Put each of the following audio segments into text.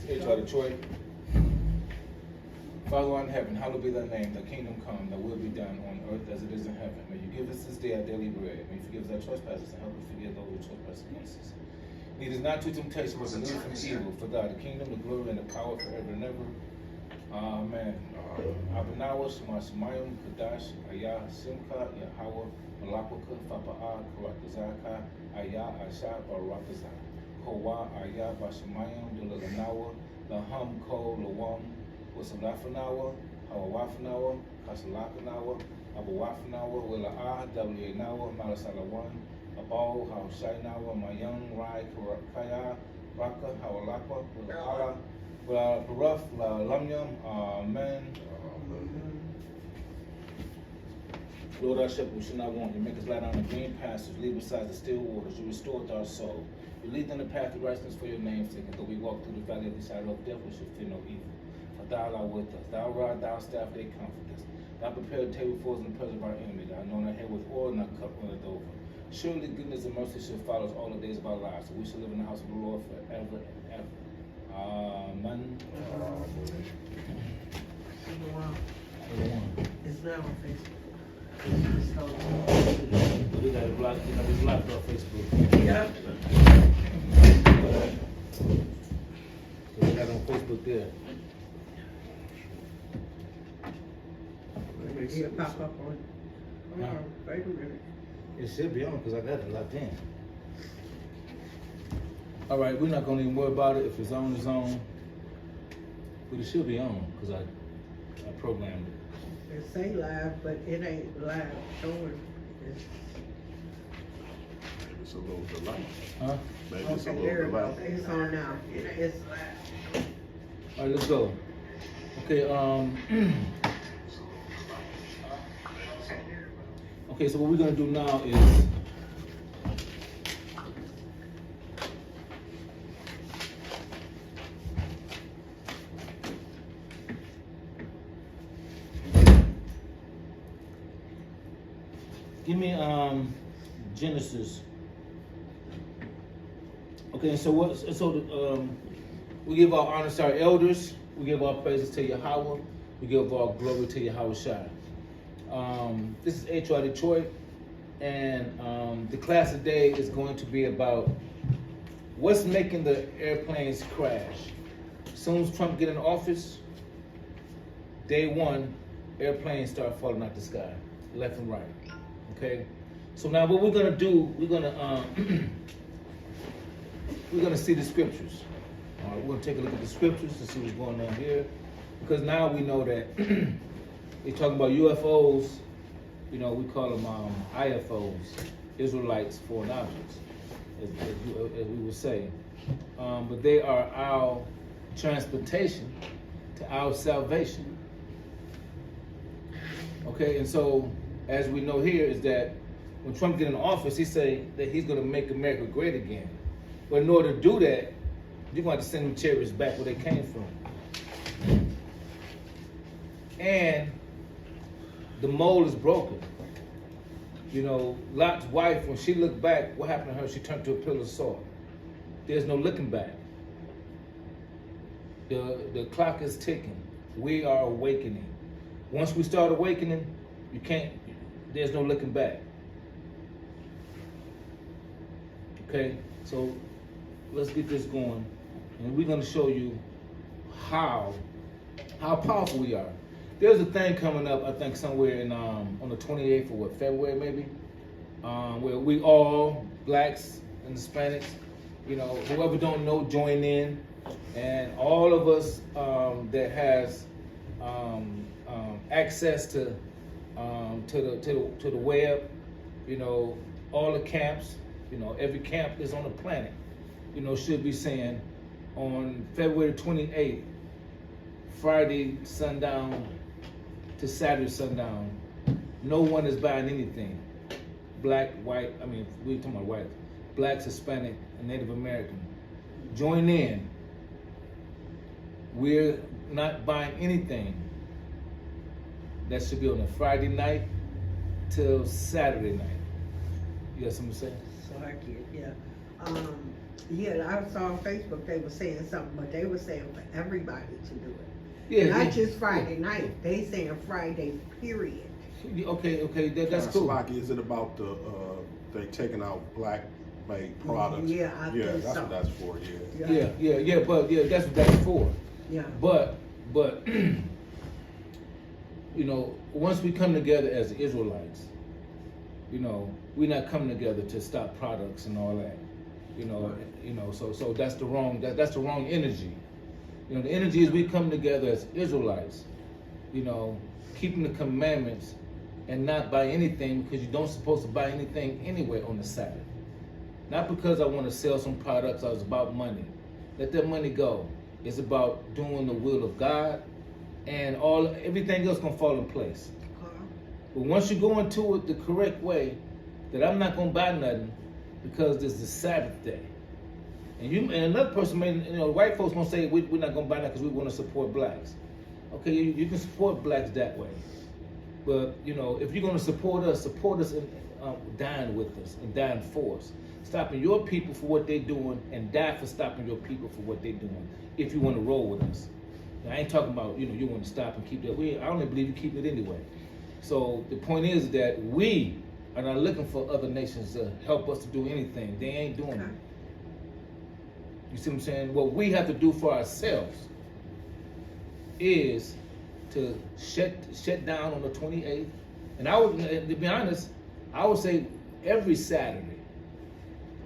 HOI Detroit. Father in heaven, hallowed be thy name, thy kingdom come, thy will be done on earth as it is in heaven. May you give us this day our daily bread. May you forgive us our trespasses and help us forgive those who trespass against us. Lead us not to temptation, but deliver us from evil. For thy the kingdom, the glory, and the power forever and ever. Amen. Abanawa, Shema Shemayim, Kadash, Ayah, Simcha, Yahweh, Malakwaka, Fapa'a, Karakazaka, Ayah, Asha, Barakaza. HOI, Ayah, Bashemayim, Dulaganawa, Laham, Ko, Lawam, Wasalafanawa, Hawawafanawa, Kasalakanawa, Abawafanawa, Wila'a, Wanawa, Malasalawan, Abal, Hawshainawa, Mayang, Rai, Kaya, Raka, Hawalakwa, Wila'ala, Baraf, Lamyam, Amen. Lord, our shepherd, we should not want. You make us lie down in green pastures, lead beside the still waters. You restore our soul. You lead in the path of righteousness for your name's sake. And though we walk through the valley of the shadow of death, we shall fear no evil. For thou art with us. Thou rod, thou staff, they comfort us. Thou prepared a table for us in the presence of our enemy. Thou anoint our head with oil, and our cup runneth over. Surely goodness and mercy shall follow us all the days of our lives. So we shall live in the house of the Lord forever and ever. Amen. It's not on Facebook. We got it blocked. We blocked on Facebook. Yeah. We got it on Facebook there. It'll pop up on Facebook. It should be on because I got it locked in. All right, we're not gonna even worry about it. If it's on, it's on. But it should be on because I programmed it. It say live, but it ain't live showing. Maybe it's a little delay. Huh? Maybe it's a Okay, little there it goes. delay. It's on now. It's All right, let's go. Okay, okay, so what we're gonna do now is give me Genesis. Okay, so we give our honor to our elders, we give our praises to Yahweh, we give our glory to Yahweh Shai. This is HOI Detroit, and the class today is going to be about what's making the airplanes crash. As soon as Trump get in office, day one, airplanes start falling out the sky, left and right. Okay, so now what we're gonna do, we're gonna see the scriptures. All right, we're gonna take a look at the scriptures to see what's going on here, because now we know that they're talking about UFOs. You know, we call them IFOs, Israelites, foreign objects, as we would say. But they are our transportation to our salvation. Okay, and so as we know here is that when Trump get in office, he say that he's going to make America great again. But in order to do that, you're going to have to send them chariots back where they came from. And the mold is broken. You know, Lot's wife, when she looked back, what happened to her? She turned to a pillar of salt. There's no looking back. The clock is ticking. We are awakening. Once we start awakening, there's no looking back. Okay, so let's get this going. And we're gonna show you how powerful we are. There's a thing coming up, I think somewhere in on the 28th of February maybe, where we all, blacks and Hispanics, you know, whoever don't know, join in. And all of us that has access to the web, you know, all the camps, you know, every camp is on the planet, you know, should be saying on February 28th, Friday sundown to Saturday sundown, no one is buying anything. Black, white, I mean, we're talking about white, blacks, Hispanic, and Native American. Join in. We're not buying anything. That should be on a Friday night till Saturday night. You got something to say? so I get, yeah. Yeah, I saw on Facebook they were saying something, but they were saying for everybody to do it. Yeah, Not just Friday night. They saying Friday, period. Okay, that's cool. Slocky, is it about the they taking out black made products? Yeah, I think that's so. what that's for. Yeah. But that's what that's for. Yeah. But you know, once we come together as the Israelites, you know, we're not coming together to stop products and all that. You know, so that's the wrong that's the wrong energy. You know, the energy is we come together as Israelites, you know, keeping the commandments and not buy anything because you don't supposed to buy anything anyway on the Sabbath. Not because I want to sell some products, it's about money. Let that money go. It's about doing the will of God, and everything else gonna fall in place. But once you go into it the correct way, that I'm not gonna buy nothing because this is the Sabbath day. And another person may, white folks gonna say we're not gonna buy that because we want to support blacks. Okay, you can support blacks that way. But if you're gonna support us in dying with us and dying for us. Stopping your people for what they're doing and die for stopping your people for what they're doing. If you want to roll with us. Now, I ain't talking about, you want to stop and keep that. I only believe you keep it anyway. So the point is that we are not looking for other nations to help us to do anything. They ain't doing it. You see what I'm saying? What we have to do for ourselves is to shut down on the 28th. And to be honest, I would say every Saturday,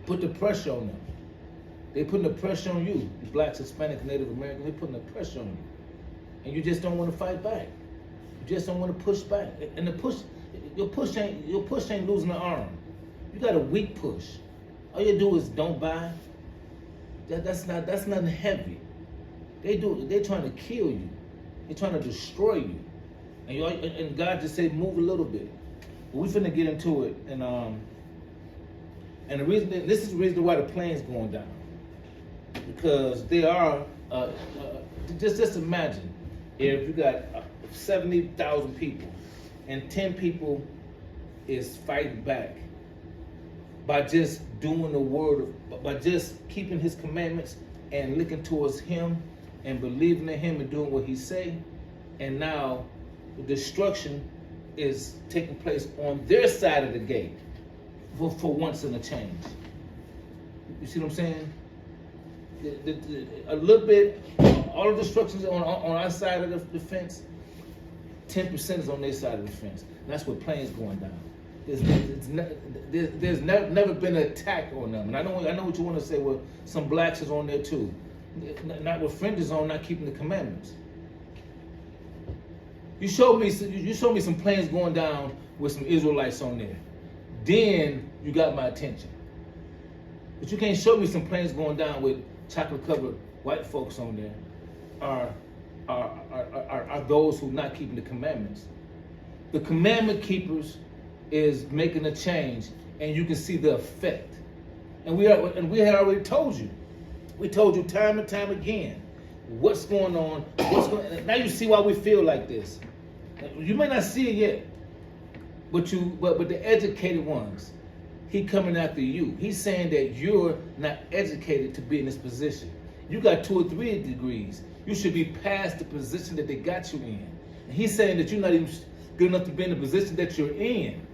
put the pressure on them. They putting the pressure on you, the blacks, Hispanic, Native American. They putting the pressure on you, and you just don't want to fight back. You just don't want to push back. And your push ain't losing an arm. You got a weak push. All you do is don't buy. That's nothing heavy. They're trying to kill you. They're trying to destroy you. And God just said move a little bit. But we finna get into it, and this is the reason why the plane's going down, because they are just imagine if you got 70,000 people and 10 people is fighting back by just doing the word, by just keeping his commandments and looking towards him and believing in him and doing what he say, and now the destruction is taking place on their side of the gate. For once in a change. You see what I'm saying? A little bit, all the destructions on our side of the fence, 10% is on their side of the fence. And that's what planes going down. There's never been an attack on them. And I know what you want to say, well, some blacks is on there too. Not with fringes on, not keeping the commandments. You showed me some planes going down with some Israelites on there. Then you got my attention. But you can't show me some planes going down with chocolate-covered white folks on there. Are those who not keeping the commandments. The commandment keepers is making a change, and you can see the effect. And we had already told you. We told you time and time again what's going on. Now you see why we feel like this. You may not see it yet. But the educated ones, he coming after you. He's saying that you're not educated to be in this position. You got 2 or 3 degrees. You should be past the position that they got you in. And he's saying that you're not even good enough to be in the position that you're in.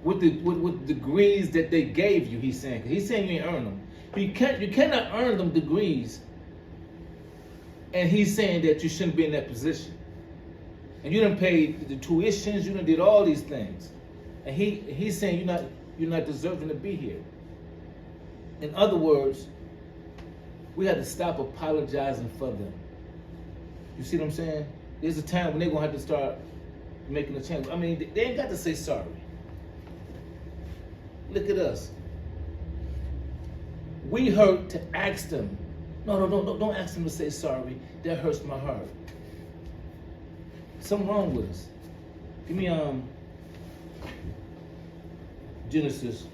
With the degrees that they gave you, he's saying. He's saying you ain't earn them. You cannot earn them degrees. And he's saying that you shouldn't be in that position. And you done paid the tuitions, you done did all these things. And he's saying you're not deserving to be here. In other words, we have to stop apologizing for them. You see what I'm saying? There's a time when they're gonna have to start making a change. I mean, they ain't got to say sorry. Look at us. We hurt to ask them. No, don't ask them to say sorry. That hurts my heart. Something wrong with us. Give me Genesis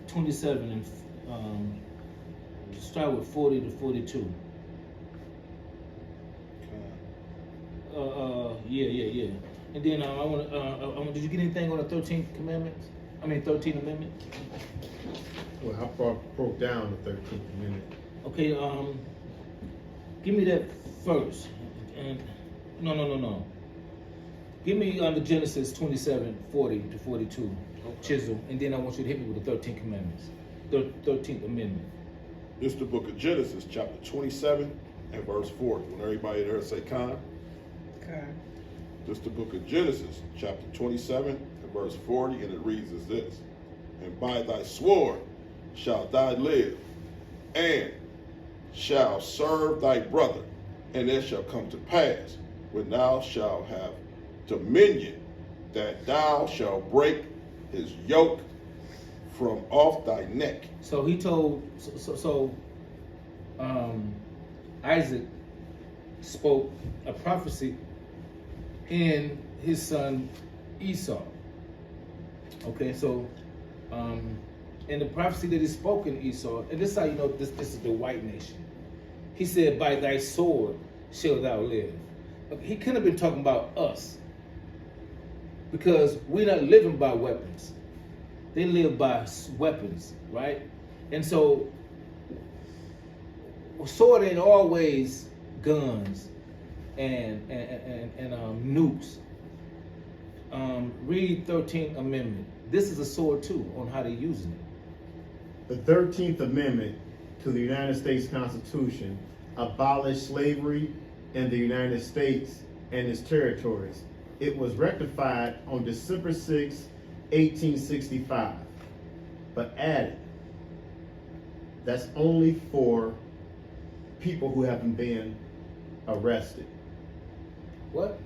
27 and start with 40 to 42. Yeah. And then I want. Did you get anything on the 13th commandment? 13th amendment. Well, I broke down the 13th Amendment. Okay, give me that first. And no. Give me the Genesis 27:40-42, Chisel, and then I want you to hit me with the 13th Commandments, 13th Amendment. This is the book of Genesis, chapter 27 and verse 40. When everybody there say con. Okay. This is the book of Genesis, chapter 27 and verse 40, and it reads as this. And by thy sword shalt thou live, and shall serve thy brother, and it shall come to pass, when thou shalt have dominion, that thou shalt break his yoke from off thy neck. So he told, Isaac spoke a prophecy in his son Esau. Okay, so in the prophecy that he spoke in Esau, and this is how you know this is the white nation. He said, by thy sword shalt thou live. He couldn't have been talking about us, because we're not living by weapons. They live by weapons, right? And so, sword ain't always guns and nukes. Read 13th Amendment. This is a sword too, on how they're using it. The 13th Amendment to the United States Constitution abolished slavery in the United States and its territories. It was rectified on December 6, 1865, but added, that's only for people who haven't been arrested. What?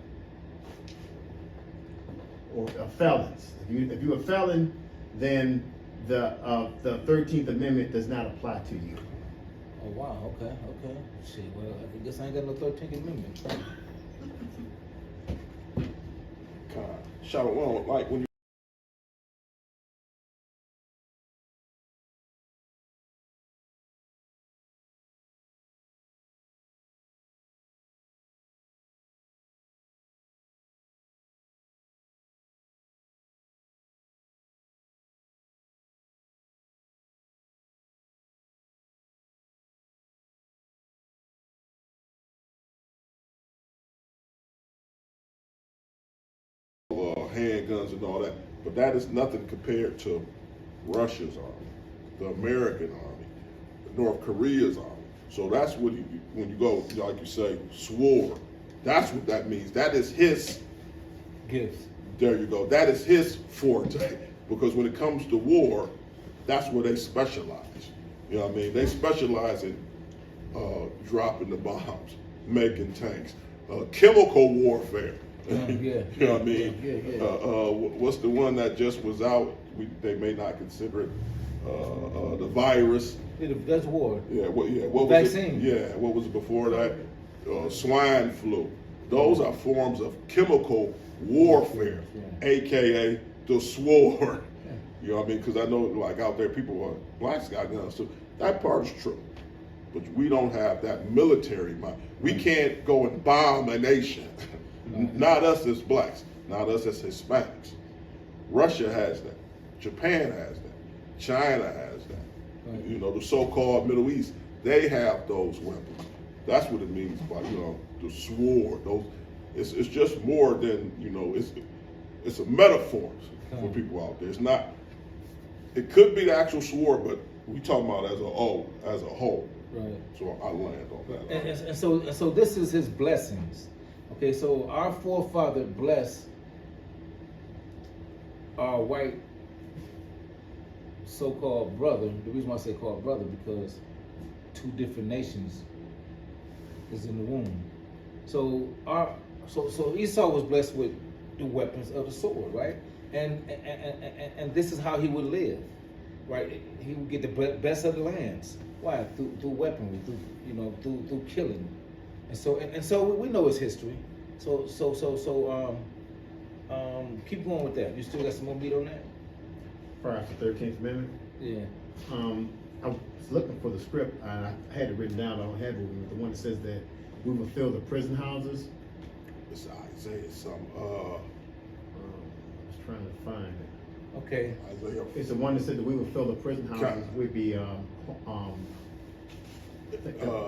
Or felons. If you're a felon, then the 13th Amendment does not apply to you. Oh wow, okay. Shit, well, I guess I ain't got no 13th Amendment. God, Shalom, like when you handguns and all that, but that is nothing compared to Russia's army, the American army, North Korea's army. So that's what when you go, like you say, sword, that's what that means. That is his Gifts. There you go. That is his forte, because when it comes to war, that's where they specialize. You know what I mean? They specialize in dropping the bombs, making tanks, chemical warfare. Yeah. You know what I mean? Yeah. What's the one that just was out? They may not consider it the virus. That's war. Yeah. What Vaccine. was it? Yeah. What was it before that? Swine flu. Those are forms of chemical warfare, aka the sword. You know what I mean? Because I know, like out there, people are blacks got guns too. That part is true, but we don't have that military mind. We can't go and bomb a nation. Not us as blacks, not us as Hispanics. Russia has that. Japan has that. China has that. Right. You know, the so-called Middle East, they have those weapons. That's what it means by, you know, the sword. Those, it's just more than, you know, it's a metaphor for people out there. It's not. It could be the actual sword, but we talking about as a whole. Right. So I land on that. And so this is his blessings. Okay, so our forefather blessed our white so-called brother. The reason why I say called brother, because two different nations is in the womb. So Esau was blessed with the weapons of the sword, right? And this is how he would live, right? He would get the best of the lands. Why? Through weaponry, through killing. And so we know his history. So keep going with that. You still got some more meat on that? Prior to the 13th Amendment? Yeah. I was looking for the script, and I had it written down. I don't have it with me. The one that says that we will fill the prison houses. It's Isaiah something. I was trying to find it. Okay. Isaiah. It's the one that said that we would fill the prison houses. We'd be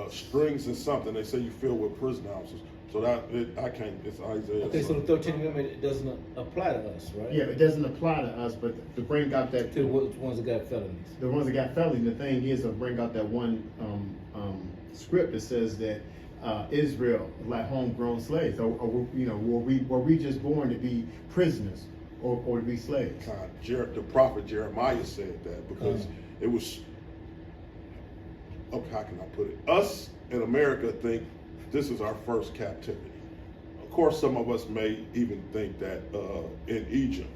Strings and something. They say you fill with prison houses. So I can't. It's Isaiah. Okay, so the 13th Amendment, it doesn't apply to us, right? yeah, it doesn't apply to us, but to bring out that To the ones that got felonies. the ones that got felonies. The thing is to bring out that one script that says that Israel is like homegrown slaves, or were we just born to be prisoners or to be slaves? The prophet Jeremiah said that because it was. Okay, how can I put it? Us in America think this is our first captivity. Of course, some of us may even think that in Egypt,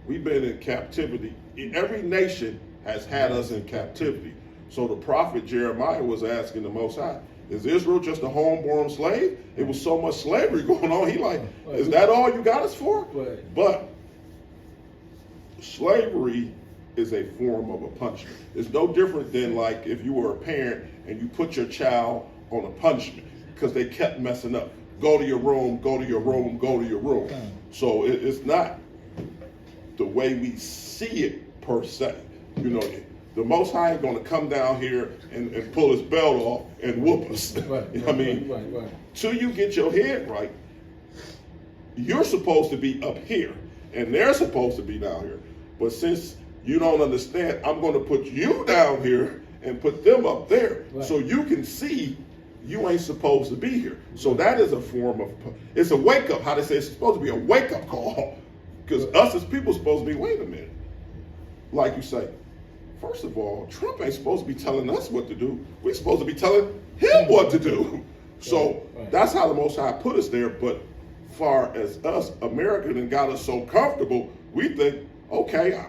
we've been in captivity. Every nation has had us in captivity. So the prophet Jeremiah was asking the Most High, is Israel just a homeborn slave? It was so much slavery going on. He like, is that all you got us for? Right. But slavery is a form of a punishment. It's no different than like if you were a parent and you put your child on a punishment because they kept messing up. Go to your room, go to your room, go to your room. So it's not the way we see it per se. You know, the Most High ain't gonna come down here and pull his belt off and whoop us. Right, I mean, right. till you get your head right, you're supposed to be up here and they're supposed to be down here. But since you don't understand, I'm going to put you down here and put them up there so you can see you ain't supposed to be here. So that is a form of, it's a wake up. How they say it's supposed to be a wake up call. Because us as people are supposed to be, wait a minute. Like you say, first of all, Trump ain't supposed to be telling us what to do. We're supposed to be telling him what to do. So that's how the Most High put us there. But far as us, America done got us so comfortable, we think, okay,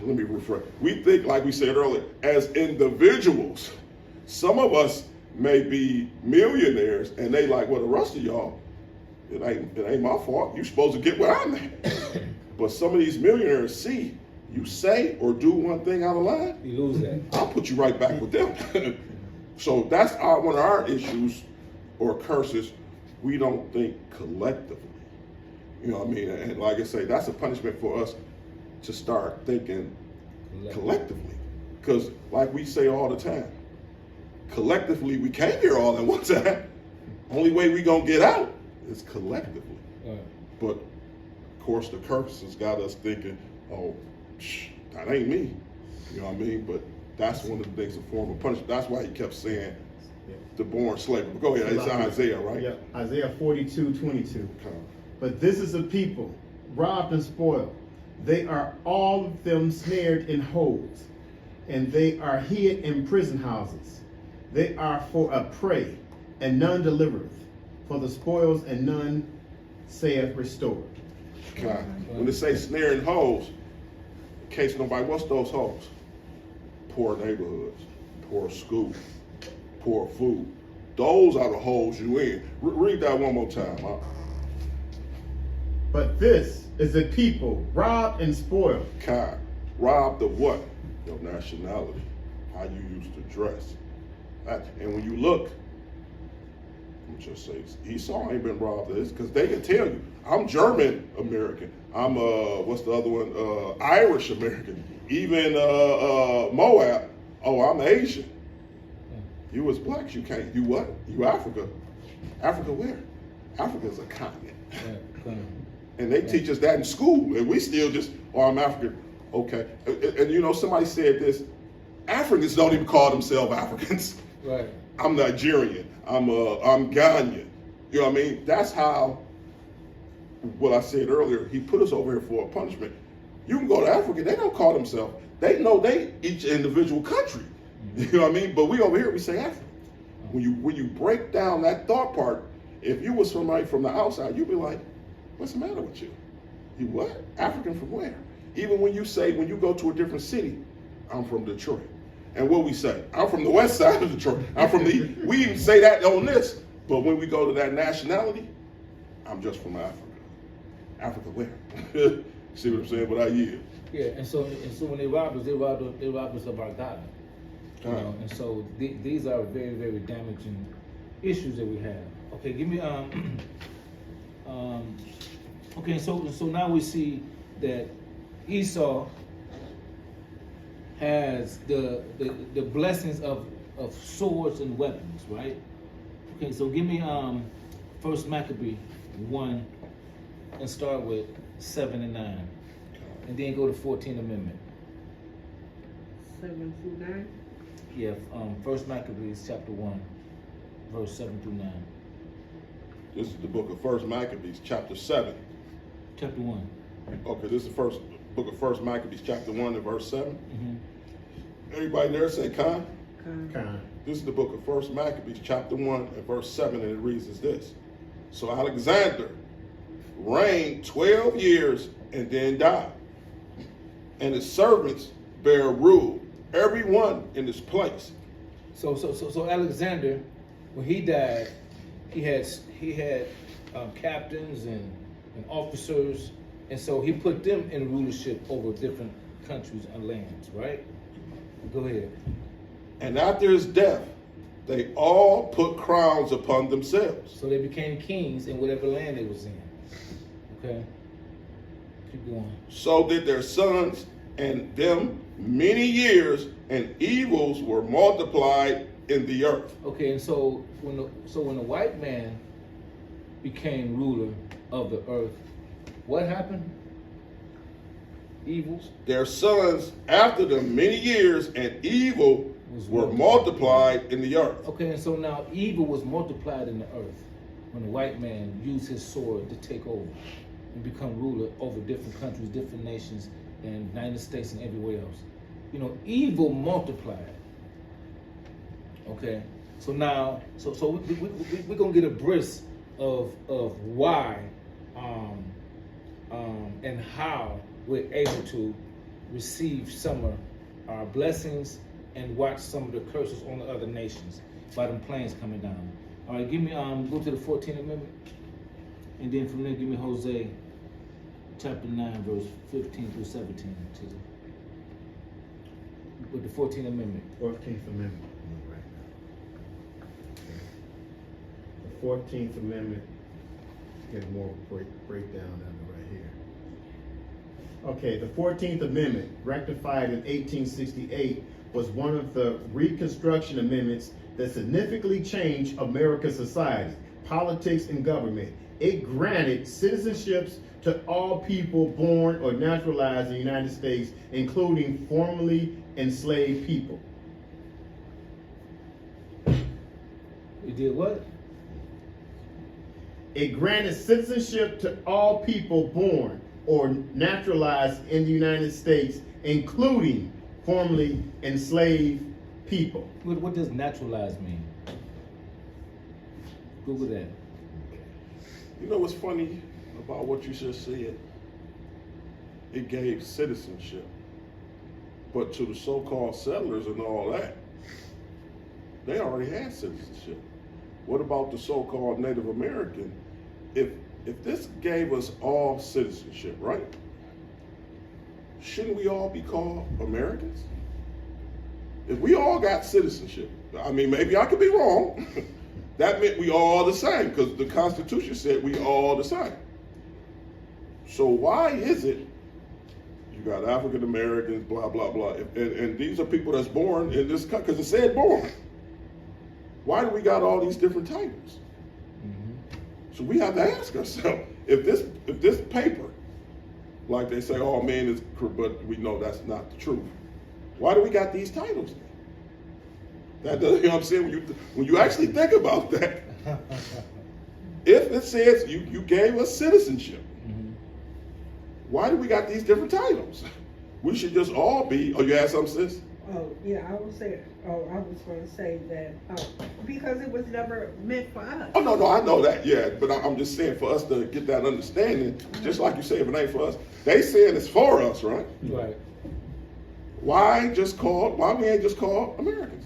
let me rephrase. We think, like we said earlier, as individuals, some of us may be millionaires and they like, well, the rest of y'all, it ain't my fault. You're supposed to get where I'm at. But some of these millionaires see you say or do one thing out of line, You lose that. I'll put you right back with them. So that's one of our issues or curses. We don't think collectively. You know what I mean? And like I say, that's a punishment for us to start thinking collectively. Because like we say all the time, collectively we came here all at one time. Only way we gonna get out is collectively. But of course the curse has got us thinking, oh, that ain't me. You know what I mean? But that's one of the things, a form of punishment. That's why he kept saying the born slavery. But go ahead, it's Isaiah, right? Yeah, Isaiah 42:22. But this is a people robbed and spoiled. They are all of them snared in holes, and they are hid in prison houses. They are for a prey, and none delivereth, for the spoils, and none saith restored. When they say snare in holes, in case nobody, what's those holes? Poor neighborhoods, poor school, poor food. Those are the holes you in. Read that one more time. Huh? But this is a people robbed and spoiled. Robbed of what? Your nationality, how you used to dress. And when you look, let me just say, Esau ain't been robbed of this, because they can tell you, I'm German American. I'm what's the other one? Irish American. Even Moab. Oh, I'm Asian. You as blacks, you can't. You what? You Africa. Africa where? Africa is a continent. And they teach us that in school, and we still just, oh, I'm African. Okay. And you know, somebody said this, Africans don't even call themselves Africans. Right. I'm Nigerian. I'm Ghanaian. You know what I mean? That's how, what I said earlier, he put us over here for a punishment. You can go to Africa, they don't call themselves. They know they each individual country. You know what I mean? But we over here, we say African. When you break down that thought part, if you was somebody from the outside, you'd be like, what's the matter with you? You what? African from where? Even when you say, when you go to a different city, I'm from Detroit. And what we say? I'm from the west side of Detroit. I'm from the, we even say that on this. But when we go to that nationality, I'm just from Africa. Africa where? See what I'm saying? But I yield. Yeah, and so when they robbed us of our God. You know, and so these are very, very damaging issues that we have. Okay, give me okay. So now we see that Esau has the blessings of swords and weapons, right? Okay, so give me First Maccabee 1 and start with 7 and 9, and then go to 14th Amendment. 7 through 9. Yeah, First Maccabees chapter 1, verse 7 through 9. This is the book of First Maccabees, chapter 7. Chapter 1. Okay, this is the first book of First Maccabees, chapter 1 and verse 7. Mm-hmm. Everybody there say Con? Con. This is the book of First Maccabees, chapter 1 and verse 7, and it reads as this. So Alexander reigned 12 years and then died. And his servants bare rule, every one in his place. So Alexander, when he died, he had captains and officers, and so he put them in rulership over different countries and lands, right? Go ahead. And after his death, they all put crowns upon themselves. So they became kings in whatever land they was in. Okay. Keep going. So did their sons and them many years, and evils were multiplied in the earth. Okay, and so when the white man became ruler of the earth, what happened? Evils. Their sons after them many years, and evil were multiplied in the earth. Okay, and so now evil was multiplied in the earth when the white man used his sword to take over and become ruler over different countries, different nations, and the United States and everywhere else. You know, evil multiplied. Okay, so now, we're gonna get a brisk of why and how we're able to receive some of our blessings and watch some of the curses on the other nations by them planes coming down. All right, give me go to the 14th Amendment, and then from there give me Hosea chapter 9 verse 15 through 17 with the 14th Amendment. 14th Amendment. The 14th Amendment, get more breakdown on it right here. Okay, the 14th Amendment, rectified in 1868, was one of the Reconstruction Amendments that significantly changed America's society, politics, and government. It granted citizenships to all people born or naturalized in the United States, including formerly enslaved people. It did what? It granted citizenship to all people born or naturalized in the United States, including formerly enslaved people. What does naturalized mean? Google that. You know what's funny about what you just said? It gave citizenship. But to the so-called settlers and all that, they already had citizenship. What about the so-called Native American? If this gave us all citizenship, right? Shouldn't we all be called Americans? If we all got citizenship, I mean, maybe I could be wrong. That meant we all the same, because the Constitution said we all the same. So why is it you got African Americans, blah, blah, blah, and these are people that's born in this country, because it said born. Why do we got all these different titles? So we have to ask ourselves, if this paper, like they say, oh man, is, but we know that's not the truth. Why do we got these titles? That doesn't, you know what I'm saying? When you actually think about that, if it says you gave us citizenship, why do we got these different titles? We should just all be. Oh, you had something, sis? Oh, yeah, I was going to say that because it was never meant for us. Oh, no, I know that, yeah, but I'm just saying for us to get that understanding, just like you say, if it ain't for us, they saying it's for us, right? Right. Why we ain't just called Americans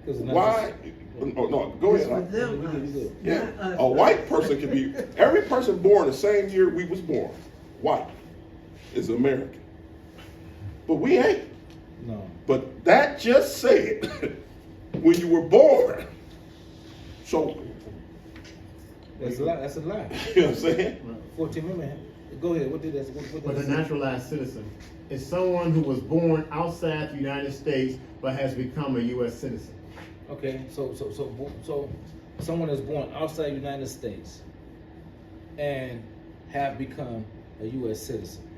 then? Why? Oh, no, go It's for ahead. them, us, Yeah, not us. a white person can be, every person born the same year we was born, white, is American. But we ain't. No. But that just said when you were born. So That's a lie. That's a lie. you know what I'm saying? 14th Amendment Go ahead. What did that? What But did a that say? naturalized citizen is someone who was born outside the United States but has become a U.S. citizen. Okay, so someone is born outside the United States and have become a U.S. citizen,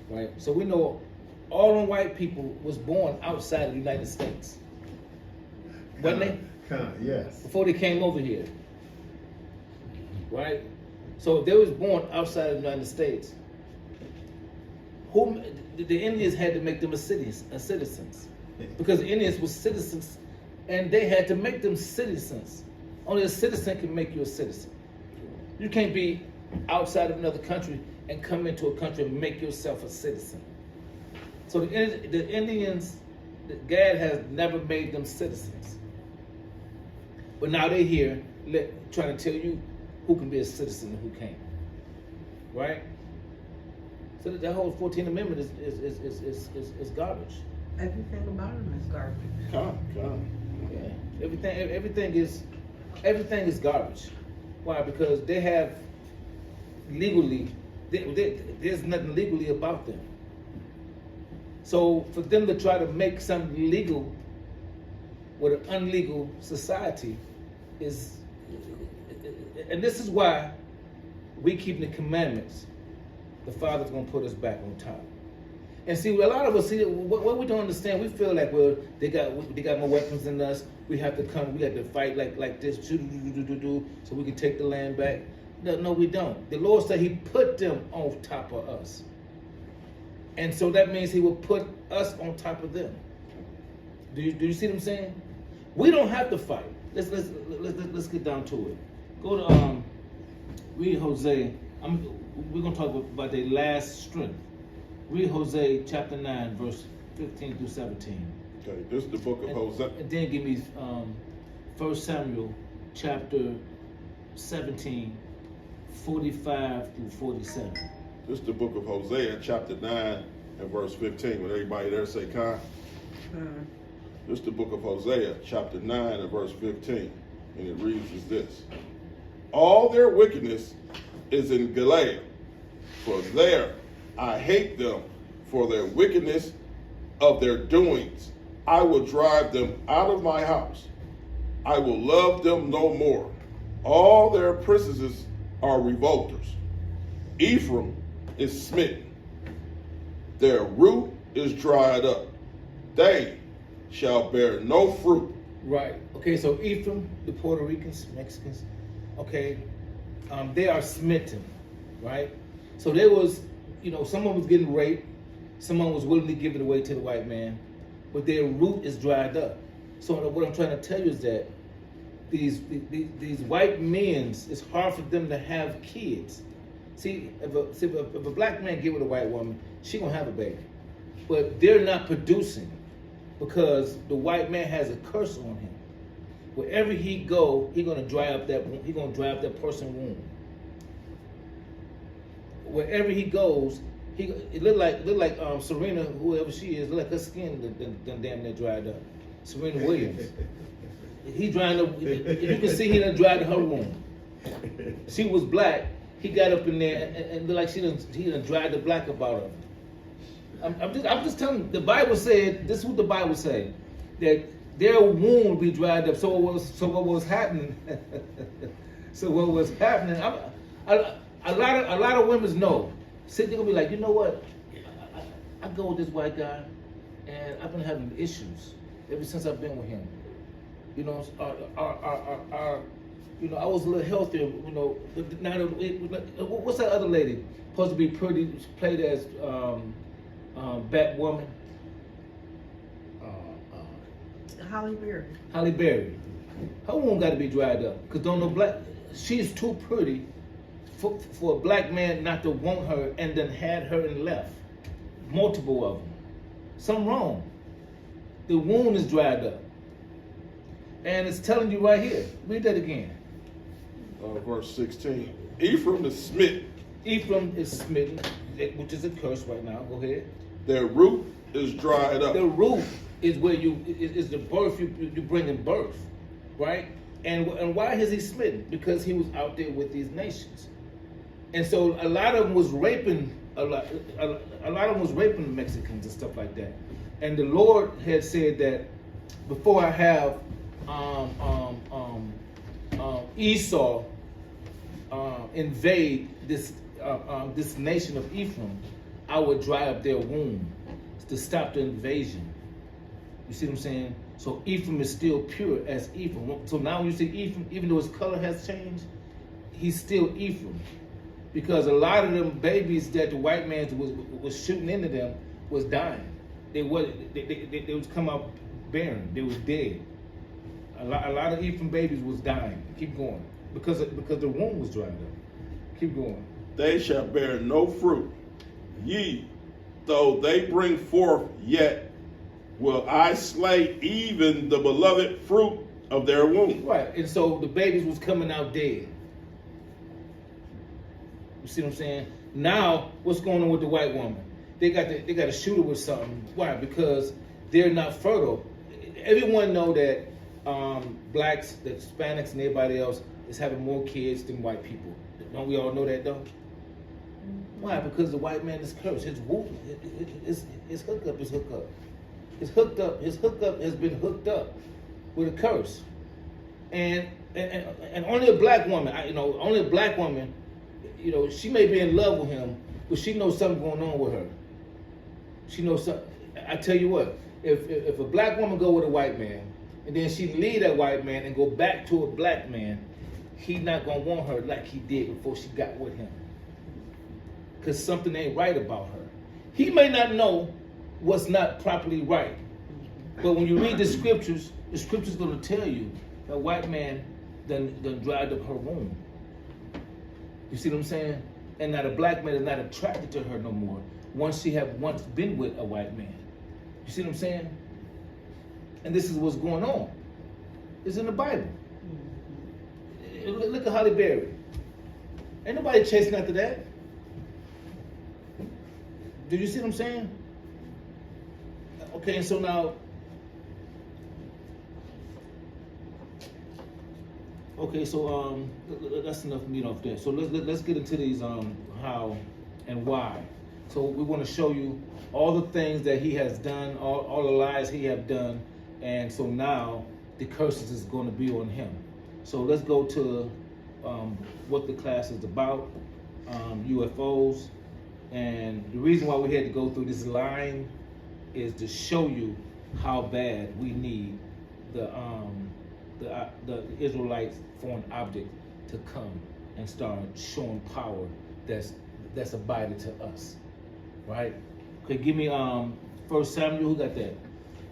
right? So we know all the white people was born outside of the United States, wasn't they? Yes. Before they came over here, right? So if they was born outside of the United States, the Indians had to make them citizens, because the Indians were citizens, and they had to make them citizens. Only a citizen can make you a citizen. You can't be outside of another country and come into a country and make yourself a citizen. So the Indians, God has never made them citizens. But now they're here trying to tell you who can be a citizen and who can't. Right? So that whole 14th Amendment is garbage. Everything about him is garbage. Yeah. Everything is garbage. Why? Because they have legally, there's nothing legally about them. So for them to try to make something legal with an unlegal society is, and this is why we keep the commandments. The Father's gonna put us back on top. And see, a lot of us see what we don't understand. We feel like, well, they got more weapons than us. We have to come. We have to fight like this, so we can take the land back. No, we don't. The Lord said He put them on top of us, and so that means He will put us on top of them. Do you see what I'm saying? We don't have to fight. Let's get down to it. Go to read Hosea. We're gonna talk about their last strength. Read Hosea chapter 9, verse 15 through 17. Okay, this is the book of Hosea. And then give me 1 Samuel chapter 17, 45 through 47. This is the book of Hosea, chapter 9 and verse 15. Would everybody there say kind? This is the book of Hosea, chapter 9 and verse 15. And it reads as this. All their wickedness is in Gilead, for there I hate them for their wickedness of their doings. I will drive them out of my house. I will love them no more. All their princesses are revolters. Ephraim is smitten. Their root is dried up. They shall bear no fruit. Right. Okay, so Ephraim, the Puerto Ricans, Mexicans, okay, they are smitten, right? So there was, someone was getting raped, someone was willingly giving away to the white man, but their root is dried up. So what I'm trying to tell you is that these white men, it's hard for them to have kids. See, if a black man get with a white woman, she gonna have a baby, but they're not producing because the white man has a curse on him. Wherever he go, he gonna dry up that person's womb. Wherever he goes, it look like Serena, whoever she is, look like her skin done damn near dried up. Serena Williams. He drying up. You can see he done dried her womb. She was black. He got up in there and looked like he done dried the black up out of her. I'm just telling you, the Bible said, this is what the Bible said, that their womb will be dried up. So what was happening? A lot of women know. They're gonna be like, you know what? I go with this white guy, and I've been having issues ever since I've been with him. I was a little healthier. But now what's that other lady supposed to be pretty? Played as Batwoman. Halle Berry. Halle Berry. Her womb got to be dried up because don't know black. She's too pretty for a black man not to want her and then had her and left. Multiple of them. Something wrong. The wound is dried up. And it's telling you right here. Read that again. Verse 16. Ephraim is smitten. Ephraim is smitten, which is a curse right now. Go ahead. Their root is dried up. The root is where is the birth you bring in birth, right? And why is he smitten? Because he was out there with these nations. And so a lot of them was raping a lot of them was raping the Mexicans and stuff like that. And the Lord had said that before I have Esau invade this nation of Ephraim, I would dry up their womb to stop the invasion. You see what I'm saying? So Ephraim is still pure as Ephraim. So now when you see Ephraim, even though his color has changed, he's still Ephraim. Because a lot of them babies that the white man was shooting into them was dying. They was come out barren. They was dead. A lot of Ephraim babies was dying. Keep going. Because the womb was dried up. Keep going. They shall bear no fruit. Ye, though they bring forth, yet will I slay even the beloved fruit of their womb. Right. And so the babies was coming out dead. You see what I'm saying? Now, what's going on with the white woman? They got to shoot her with something. Why? Because they're not fertile. Everyone know that blacks, the Hispanics, and everybody else is having more kids than white people. Don't we all know that though? Why? Because the white man is cursed. His womb, his hookup is hooked up. His hookup has been hooked up with a curse. And only a black woman, only a black woman, she may be in love with him, but she knows something going on with her. She knows something. I tell you what, if a black woman go with a white man, and then she leave that white man and go back to a black man, he not gonna want her like he did before she got with him. Because something ain't right about her. He may not know what's not properly right. But when you read the scripture's gonna tell you that white man done dried up her womb. You see what I'm saying? And that a black man is not attracted to her no more once she have once been with a white man. You see what I'm saying? And this is what's going on. It's in the Bible. Look at Holly Berry. Ain't nobody chasing after that. Do you see what I'm saying? Okay, and so now, that's enough meat off there. So let's get into these how and why. So we want to show you all the things that he has done, all the lies he have done, and so now the curses is going to be on him. So let's go to what the class is about, UFOs, and the reason why we had to go through this line is to show you how bad we need the Israelites foreign object to come and start showing power that's abided to us, right? Okay, give me 1 Samuel, who got that?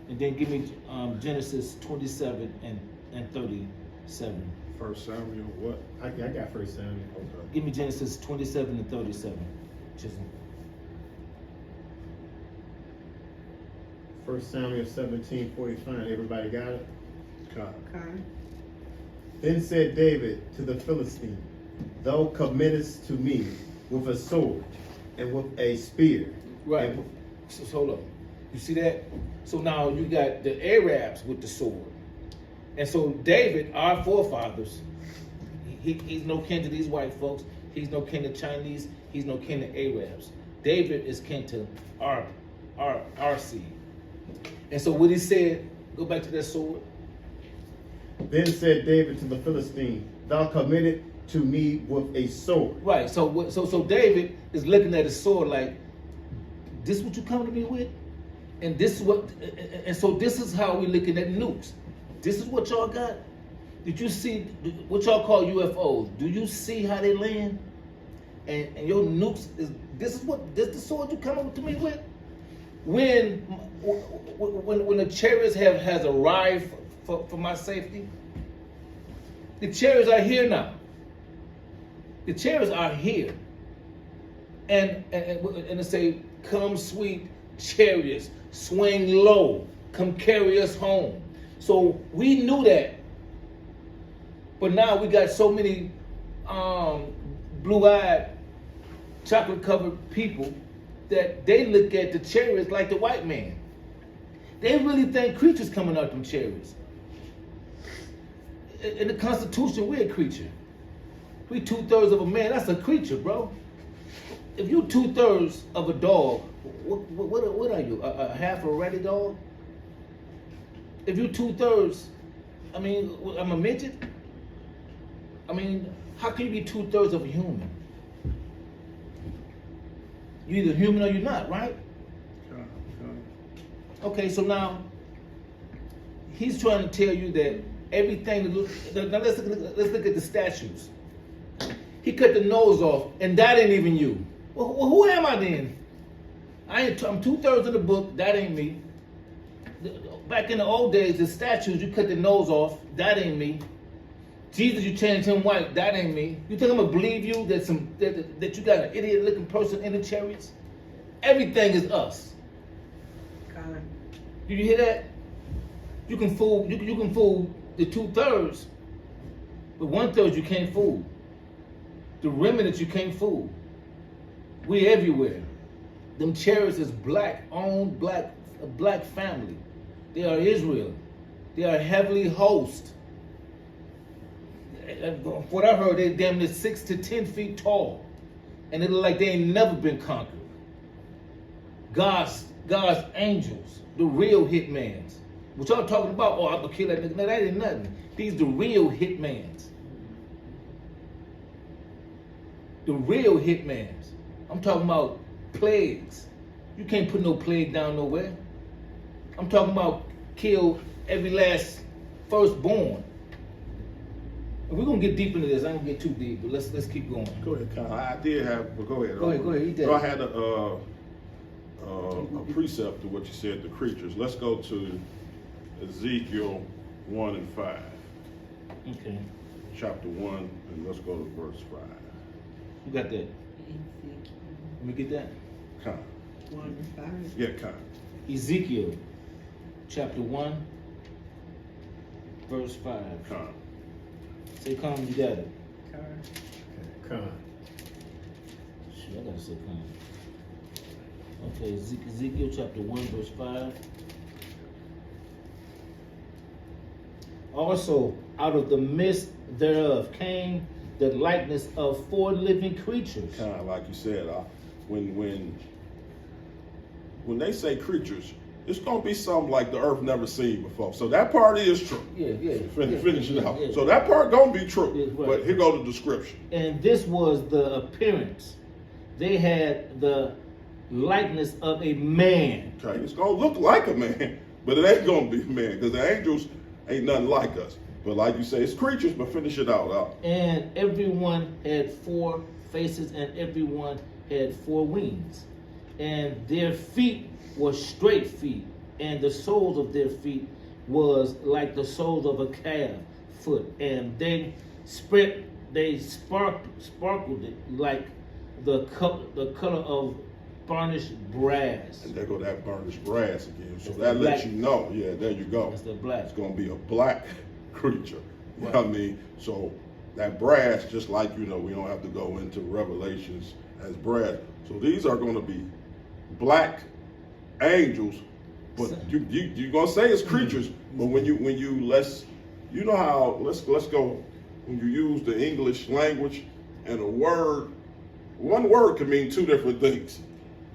And then give me Genesis 27 and 37. 1 Samuel, what? I got 1 Samuel. Okay. Give me Genesis 27 and 37. Chisholm. 1 Samuel 17:45. Everybody got it? Okay. Then said David to the Philistine, Thou committest to me with a sword and with a spear. Right. And So hold on. You see that? So now you got the Arabs with the sword. And so David, our forefathers, he's no kin to these white folks. He's no kin to Chinese. He's no kin to Arabs. David is kin to our seed. And so what he said, go back to that sword. Then said David to the Philistine, Thou committed to me with a sword. Right. So David is looking at his sword like, this is what you come to me with? And this is what, and so this is how we're looking at nukes. This is what y'all got. Did you see what y'all call UFOs? Do you see how they land? And your nukes this the sword you coming to me with? When the chariots has arrived for my safety, the chariots are here now. The chariots are here. And they say, come sweet chariots, swing low, come carry us home. So we knew that. But now we got so many blue-eyed, chocolate-covered people that they look at the chariots like the white man. They really think creatures coming out them chariots. In the Constitution, we're a creature. We 2/3 of a man. That's a creature, bro. If you 2/3 of a dog, what are you? A half a ratty dog? If you 2/3, I mean, I'm a midget. I mean, how can you be 2/3 of a human? You're either human or you're not, right? Okay, so now he's trying to tell you that everything. Now let's look at the statues. He cut the nose off, and that ain't even you. Well, who am I then? I'm 2/3 of the book. That ain't me. Back in the old days, the statues, you cut the nose off. That ain't me. Jesus, you changed him white. That ain't me. You think I'm gonna believe you that you got an idiot-looking person in the chariots? Everything is us. Colin. Did you hear that? You can fool. You can fool the 2/3, but 1/3 you can't fool. The remnant you can't fool. We everywhere. Them chariots is black-owned, a black family. They are Israel. They are a heavenly host. What I heard, they damn near 6 to 10 feet tall, and it look like they ain't never been conquered. God's angels, the real hitmans. What y'all talking about? Oh, I'm gonna kill that nigga. No, that ain't nothing. These the real hitmans. The real hitmans. I'm talking about plagues. You can't put no plague down nowhere. I'm talking about kill every last firstborn. And we're gonna get deep into this. I ain't gonna get too deep, but let's keep going. Go ahead, Kyle. I did have, but go ahead. Go ahead. You did. I had a precept to what you said, the creatures. Let's go to Ezekiel 1 and 5. Okay. Chapter 1, and let's go to verse 5. Who got that? Let me get that. Kyle. 1 and 5. Yeah, Kyle. Ezekiel, chapter 1, verse 5. Kyle. Say come, you got it. Con. Shit, I gotta say come. Okay, Ezekiel chapter 1, verse 5. Also, out of the midst thereof came the likeness of 4 living creatures. Kind of like you said, when they say creatures, it's gonna be something like the earth never seen before. So that part is true. Yeah. Finish it out. Yeah. So that part gonna be true. Yeah, right. But here go the description. And this was the appearance. They had the likeness of a man. Okay, it's gonna look like a man, but it ain't gonna be a man because the angels ain't nothing like us. But like you say, it's creatures. But finish it out. And everyone had 4 faces, and everyone had 4 wings. And their feet were straight feet, and the soles of their feet was like the soles of a calf foot, and they sparkled it like the color of burnished brass. And there go that burnished brass again. So That's that the lets black. you know. Yeah, there you go. That's the black. It's gonna be a black creature. You Right. know what I mean? So that brass, just like we don't have to go into Revelations as brass. So these are gonna be black angels, but you're gonna say it's creatures. But when you let's go when you use the English language and a word, one word can mean 2 different things.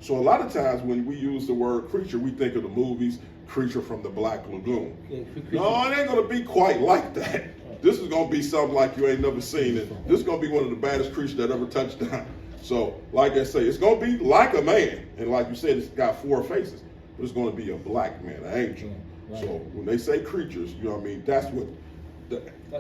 So a lot of times when we use the word creature, we think of the movies Creature from the Black Lagoon. Yeah, No, it ain't gonna be quite like that. This is gonna be something like you ain't never seen it. This is gonna be one of the baddest creatures that ever touched down. So, like I say, it's gonna be like a man, and like you said, it's got 4 faces, but it's gonna be a black man, an angel. Right. So when they say creatures, you know what I mean? That's what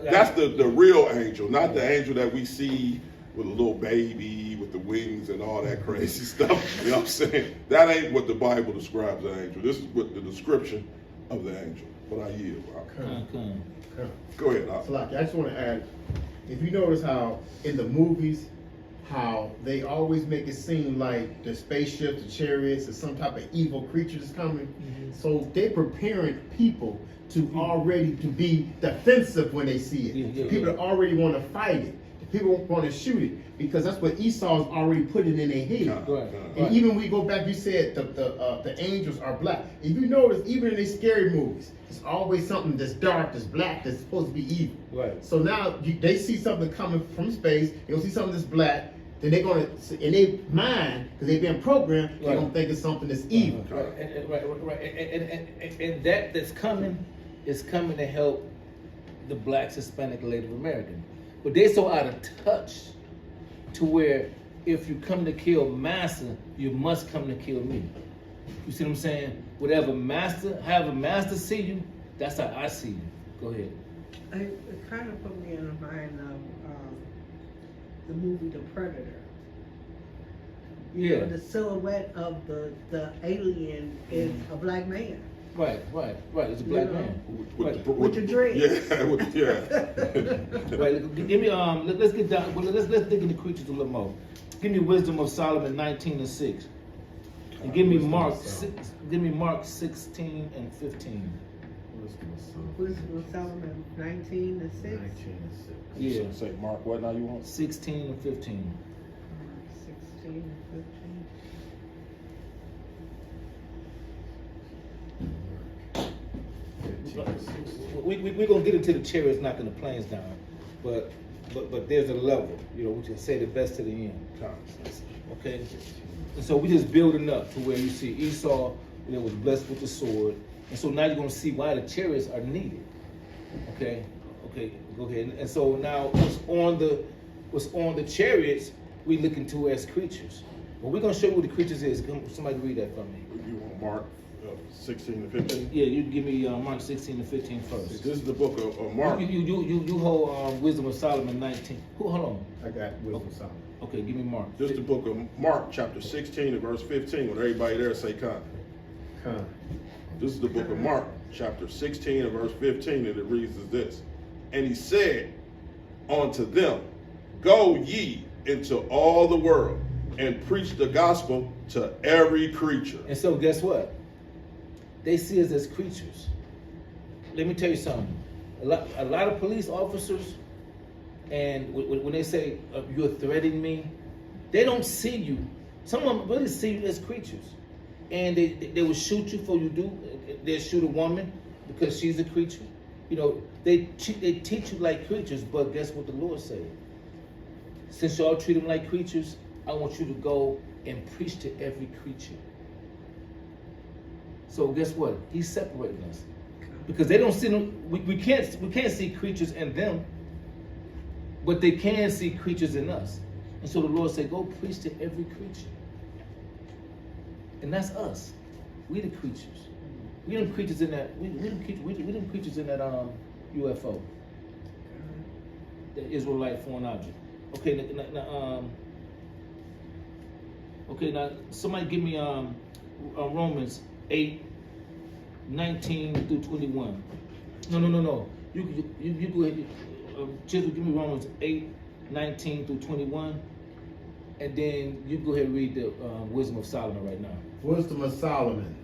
that's the real angel, not the angel that we see with a little baby with the wings and all that crazy stuff. You know what I'm saying? That ain't what the Bible describes an angel. This is what the description of the angel. But I yield. Come. Go ahead. Salaki, I just want to add, if you notice how in the movies, how they always make it seem like the spaceship, the chariots, is some type of evil creature that's coming. Mm-hmm. So they're preparing people to already to be defensive when they see it. Yeah, People that already want to fight it. people want to shoot it because that's what Esau's already put it in their head. Right. And even when we go back, you said the angels are black. If you notice, even in these scary movies, it's always something that's dark, that's black, that's supposed to be evil. Right. So now they see something coming from space, they'll see something that's black, then they're gonna, in their mind, because they've been programmed, they're gonna think it's something that's evil. Right. And that's coming is coming to help the blacks, Hispanic, Native American. But they're so out of touch to where if you come to kill master, you must come to kill me. You see what I'm saying? However master see you, that's how I see you. Go ahead. It kind of put me in the mind of the movie The Predator. You know, the silhouette of the alien is a black man. Right. It's a black man. With the dread. Yeah. Right. Give me let's get down. Well, let's dig into creatures a little more. Give me Wisdom of Solomon 19:6, and give me Mark 6. Give me Mark 16 and 15. Wisdom of Solomon 19:6. Yeah. Say Mark, what now you want? 16 and 15. 16 and 15. We're gonna get into the chariots knocking the planes down, but there's a level, you know, we can say the best to the end comes. Okay, and so we just building up to where you see Esau, you know, was blessed with the sword, and so now you're gonna see why the chariots are needed. Okay, go ahead. And so now what's on the chariots we look into as creatures. Well, we're gonna show you what the creatures is. Somebody read that for me. You want Mark 16 and 15? Yeah, you give me Mark 16 and 15 first. This is the book of Mark. You hold Wisdom of Solomon 19. Hold on. I got Wisdom of Solomon. Okay, give me Mark. This is the book of Mark, chapter 16 and verse 15. When everybody there say con. This is the book of Mark, chapter 16 and verse 15, and it reads as this. And he said unto them, Go ye into all the world and preach the gospel to every creature. And so guess what? They see us as creatures. Let me tell you something. A lot of police officers, and when they say you're threatening me, they don't see you. Some of them really see you as creatures, and they will shoot you before you do. They'll shoot a woman because she's a creature. You know, they teach you like creatures, but guess what the Lord said? Since y'all treat them like creatures, I want you to go and preach to every creature. So guess what? He's separating us because they don't see them. We can't see creatures in them, but they can see creatures in us. And so the Lord said, "Go preach to every creature," and that's us. We the creatures. We them creatures in that. We them creatures in that UFO, the Israelite foreign object. Okay, now somebody give me Romans 8:19 through 21. No. You go ahead. Chisel, give me Romans 8:19 through 21, and then you go ahead and read the Wisdom of Solomon right now. Wisdom of Solomon.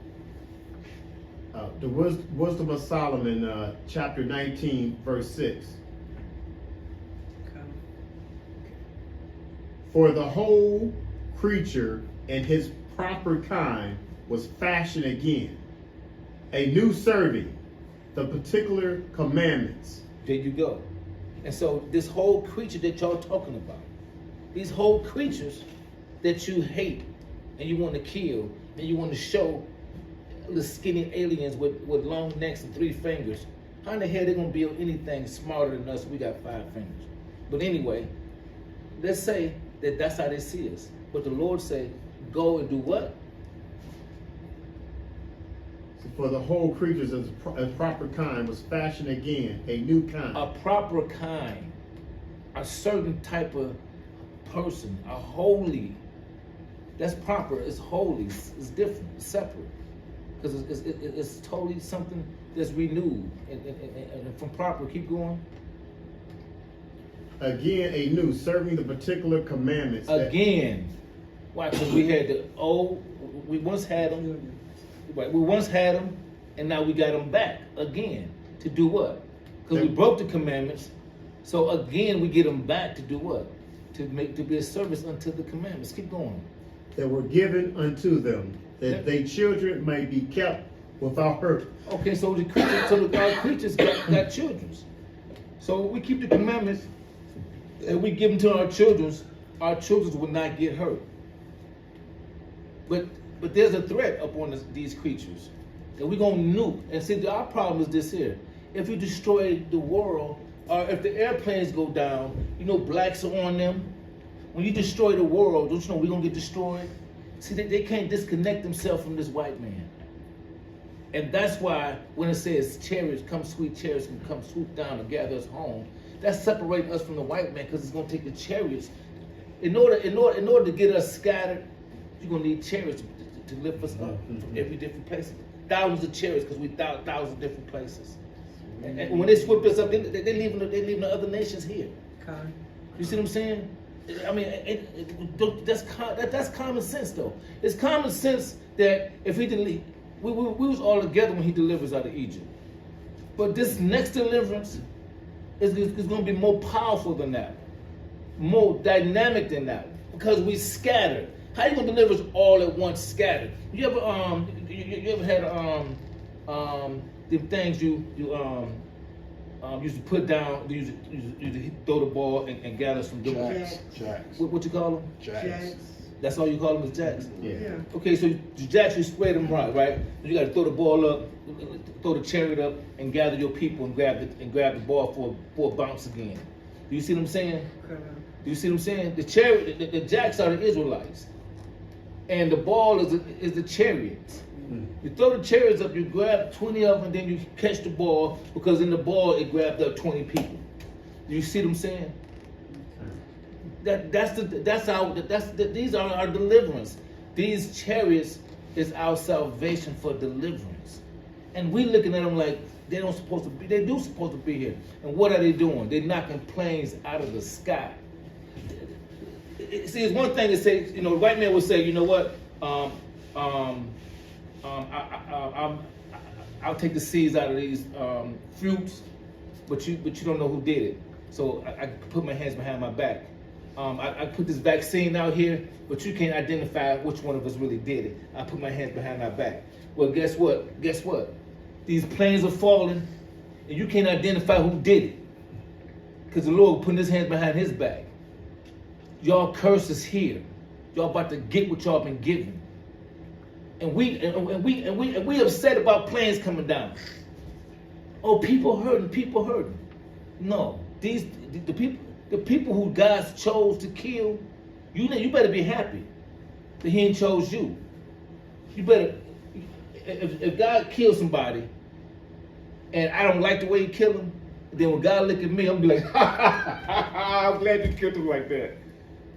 The Wisdom of Solomon, chapter 19, verse 6. For the whole creature in his proper kind was fashioned again, a new serving the particular commandments. There you go. And so this whole creature that y'all talking about, these whole creatures that you hate and you want to kill and you want to show the skinny aliens with long necks and 3 fingers, how in the hell they gonna build anything smarter than us? We got 5 fingers. But anyway, let's say that's how they see us. But the Lord say, go and do what? For the whole creatures as proper kind was fashioned again, a new kind. A proper kind, a certain type of person, a holy. That's proper. It's holy. It's different. It's separate. Because it's totally something that's renewed. And from proper, keep going. Again, a new, serving the particular commandments. Again. Why? Because we had the old, we once had them. Right, we once had them, and now we got them back again. To do what? Because we broke the commandments, So again, we get them back to do what? To be a service unto the commandments. Keep going. That were given unto them, that they children may be kept without hurt. Okay, so the God creatures got children. So we keep the commandments and we give them to our children will not get hurt. But there's a threat upon these creatures that we're gonna nuke. And see, our problem is this here: if you destroy the world, or if the airplanes go down, you know blacks are on them. When you destroy the world, don't you know we're gonna get destroyed? See, they can't disconnect themselves from this white man. And that's why when it says chariots, come swoop down and gather us home, that's separating us from the white man, because it's gonna take the chariots. In order to get us scattered, you're gonna need chariots to lift us up from every different place. Thousands of chariots, because we thousands of different places. And when they swoop us up, they leaving the other nations here. Okay. You see what I'm saying? I mean, that's common sense, though. It's common sense that if he didn't, we was all together when he delivers out of Egypt. But this next deliverance is going to be more powerful than that, more dynamic than that, because we scattered. How you going to deliver us all at once scattered? You ever had the things you used to put down, you used to throw the ball and gather some Jacks. What you call them? Jacks. That's all you call them is jacks? Yeah. Okay, so the jacks, you spread them right? You got to throw the ball up, throw the chariot up, and gather your people and grab the ball for a bounce again. Do you see what I'm saying? Okay. Do you see what I'm saying? The chariot, the jacks are the Israelites, and the ball is the chariots. You throw the chariots up, you grab 20 of them, and then you catch the ball, because in the ball it grabbed up 20 people. Do you see what I'm saying? These are our deliverance. These chariots is our salvation for deliverance. And we looking at them like they do supposed to be here. And what are they doing? They're knocking planes out of the sky. See, it's one thing to say, the white man would say, you know what, I'll take the seeds out of these fruits, but you don't know who did it. So I put my hands behind my back. I put this vaccine out here, but you can't identify which one of us really did it. I put my hands behind my back. Well, guess what? These planes are falling, and you can't identify who did it, because the Lord putting his hands behind his back. Y'all curse is here. Y'all about to get what y'all been given. And we upset about planes coming down. Oh, people hurting. No, the people who God chose to kill, you better be happy that he ain't chose you. You better, if God kills somebody and I don't like the way he killed him, then when God look at me, I'm gonna be like, I'm glad you killed him like that.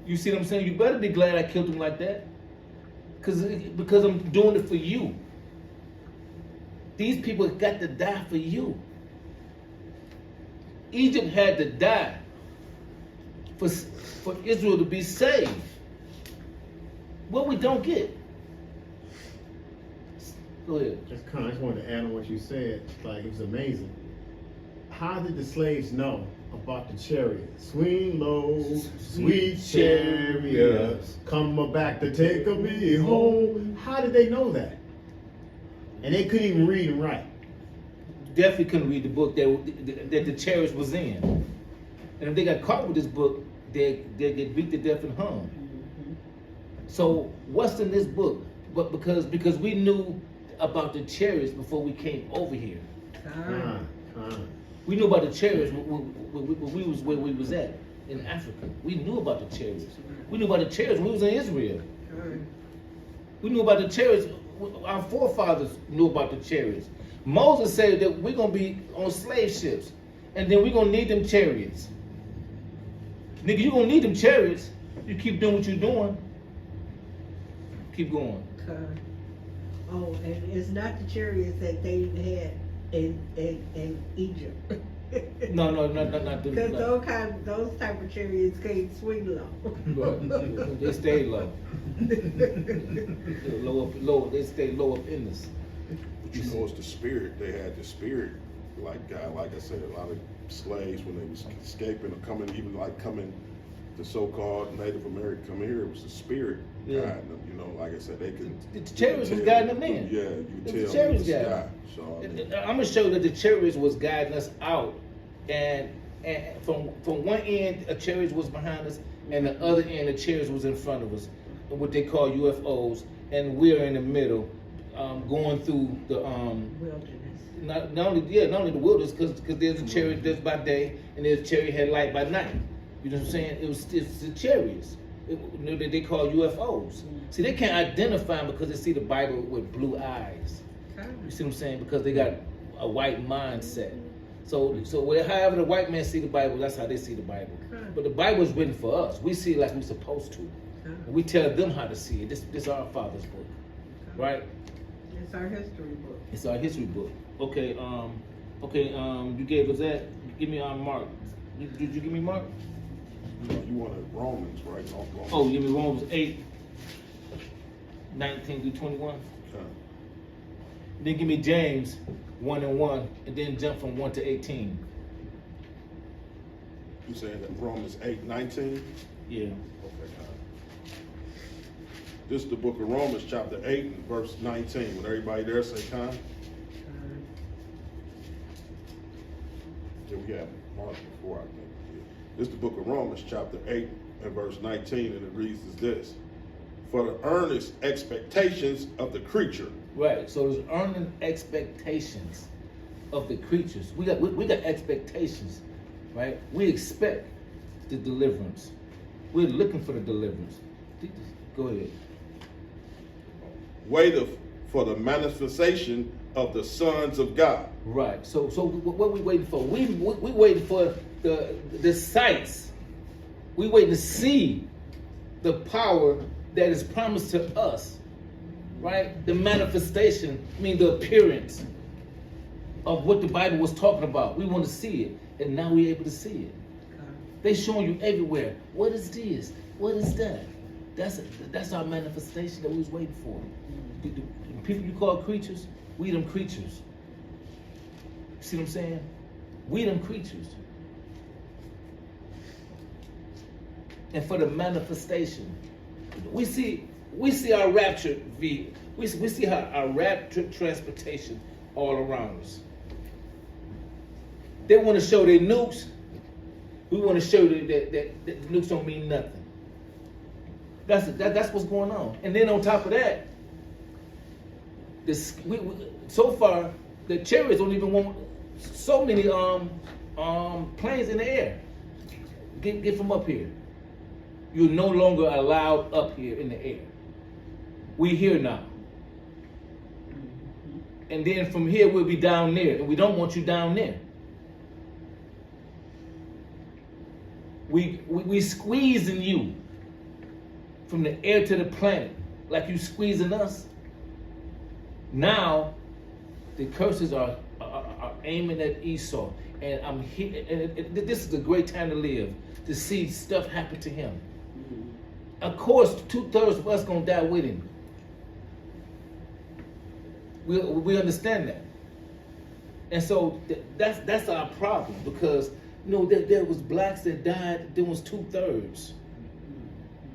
You see what I'm saying? You better be glad I killed him like that. Because I'm doing it for you. These people got to die for you. Egypt had to die for Israel to be saved. What we don't get. Go ahead. I just wanted to add on what you said. Like, it was amazing. How did the slaves know about the chariot? Swing low, sweet chariots, come back to take me home. How did they know that? And they couldn't even read and write. Definitely couldn't read the book that the chariots was in. And if they got caught with this book, they get beat to death and hung. So what's in this book? But because we knew about the chariots before we came over here. We knew about the chariots where we was at in Africa. We knew about the chariots. We knew about the chariots when we was in Israel. We knew about the chariots. Our forefathers knew about the chariots. Moses said that we're going to be on slave ships, and then we're going to need them chariots. Nigga, you're going to need them chariots. You keep doing what you're doing. Keep going. Oh, and it's not the chariots that they had in Egypt. No, not the. Because those type of chariots can't swing low. Right. They stay low. Low. They stay low up in this. But you know, it's the spirit. They had the spirit like I said, a lot of slaves when they was escaping or coming, the so-called Native American coming here, it was the spirit Yeah. guiding them. You know, like I said, they could. The chariots was guiding them in. Yeah, you The could tell chariots in the guiding sky. them. So I mean, I'm gonna show you that the chariots was guiding us out, and from one end a chariot was behind us, and the other end the chariots was in front of us, what they call UFOs, and we're in the middle, going through the Wilderness. not only the wilderness, because there's a chariot that's by day and there's a chariot had light by night. You know what I'm saying? It's the chariots. They call UFOs. See, they can't identify them because they see the Bible with blue eyes. You see what I'm saying? Because they got a white mindset. So however the white man see the Bible, that's how they see the Bible. But the Bible is written for us. We see it like we're supposed to. And we tell them how to see it. This is our Father's book, right? It's our history book. It's our history book. Okay. You gave us that. Give me Mark. Did you give me Mark? you wanted Romans, right? Not Romans. Oh, you give me Romans 8, 19 through 21. Okay. Then give me James 1 and 1, and then jump from 1 to 18. You saying that Romans 8:19? Yeah. Okay. This is the book of Romans, chapter 8, and verse 19. When everybody there say, "Con." Yeah, we have Mark before, I think. Yeah. This is the book of Romans, chapter 8, and verse 19, and it reads as this: "For the earnest expectations of the creature." Right. So there's earning expectations of the creatures. We got expectations, right? We expect the deliverance. We're looking for the deliverance. Go ahead. Waiteth for the manifestation of the sons of God. Right. So what we waiting for? We waiting for the sights. We waiting to see the power that is promised to us. Right? The manifestation, the appearance of what the Bible was talking about. We want to see it, and now we're able to see it. They showing you everywhere. What is this? What is that? That's our manifestation that we was waiting for. The people you call creatures, we them creatures. See what I'm saying? We them creatures. And for the manifestation, we see our rapture we see our rapture transportation all around us. They want to show their nukes. We want to show you that the nukes don't mean nothing. That's what's going on. And then on top of that, so far the chariots don't even want so many planes in the air. Get from up here. You're no longer allowed up here in the air. We're here now. And then from here we'll be down there, and we don't want you down there. We squeezing you from the air to the planet like you squeezing us. Now the curses are aiming at Esau, and I'm here. And this is a great time to live, to see stuff happen to him. Of course, 2/3 of us gonna die with him. We understand that, and so that's our problem, because there was blacks that died. There was 2/3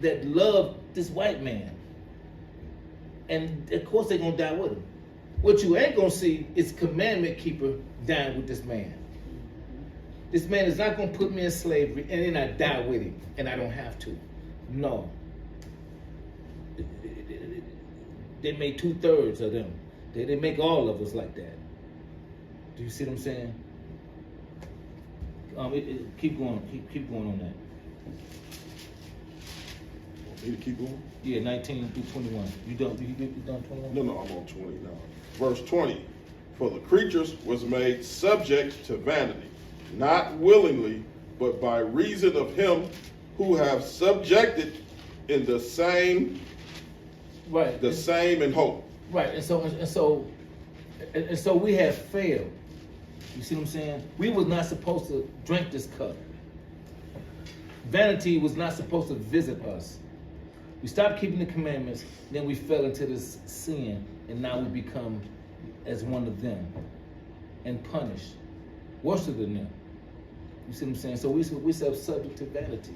that loved this white man, and of course they're gonna die with him. What you ain't gonna see is commandment keeper dying with this man. This man is not gonna put me in slavery and then I die with him, and I don't have to. No. They made 2/3 of them. They didn't make all of us like that. Do you see what I'm saying? Keep going. Keep going on that. Want me to keep going? Yeah, 19 through 21. You done 21? No, I'm on 20 now. Verse 20. For the creatures was made subject to vanity, not willingly, but by reason of him who have subjected in the same, Right. the same in hope. Right, and so we have failed. You see what I'm saying? We was not supposed to drink this cup. Vanity was not supposed to visit us. We stopped keeping the commandments, then we fell into this sin, and now we become as one of them and punished. worshiping them. You see what I'm saying? So we subject to vanity.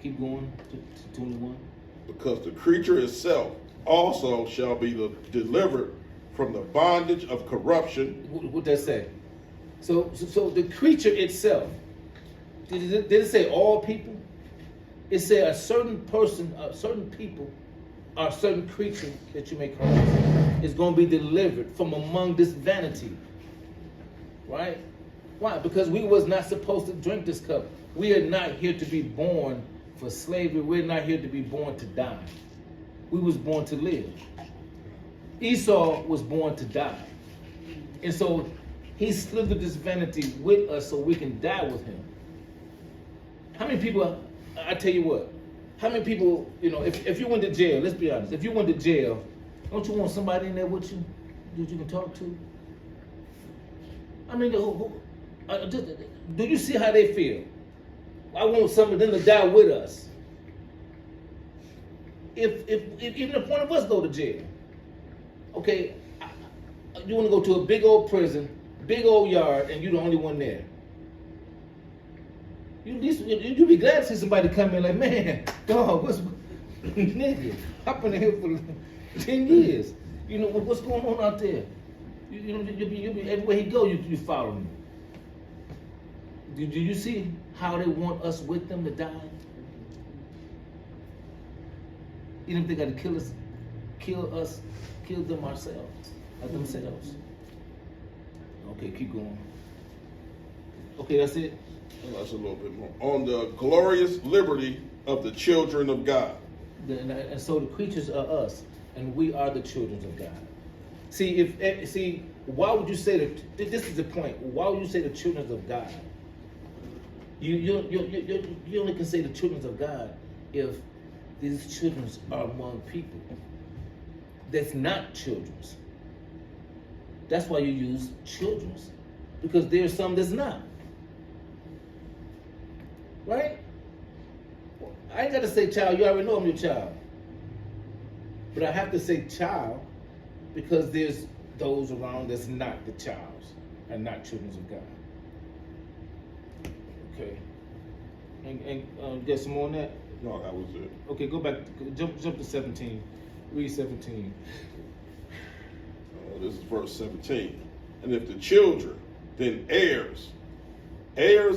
Keep going to 21. Because the creature itself also shall be delivered from the bondage of corruption. What that say? So the creature itself, did it say all people? It said a certain person, a certain people, or a certain creature that you may call is going to be delivered from among this vanity. Right? Why? Because we was not supposed to drink this cup. We are not here to be born for slavery. We're not here to be born to die. We was born to live. Esau was born to die. And so he slithered this vanity with us so we can die with him. How many people, I tell you what, how many people, if you went to jail, let's be honest, if you went to jail, don't you want somebody in there with you that you can talk to? I mean, do you see how they feel? I want some of them to die with us. If even if one of us go to jail, okay, you want to go to a big old prison, big old yard, and you're the only one there. You'd be glad to see somebody come in like, man, dog, nigga, I've been here for 10 years. You know, what's going on out there? You'll be everywhere he go, you follow him. Do you see how they want us with them to die? Even if they got to kill them ourselves, themselves. Okay, keep going. Okay, that's it. Well, that's a little bit more. On the glorious liberty of the children of God. And so the creatures are us, and we are the children of God. See, why would you say that? This is the point. Why would you say the children of God? You only can say the children of God if these children are among people that's not children's. That's why you use children's, because there's some that's not. Right? I ain't got to say child. You already know I'm your child. But I have to say child because there's those around that's not the child's and not children of God. Okay. And get some more on that? No, that was it. Okay, go back. Jump to 17. Read 17. This is verse 17. And if the children, then heirs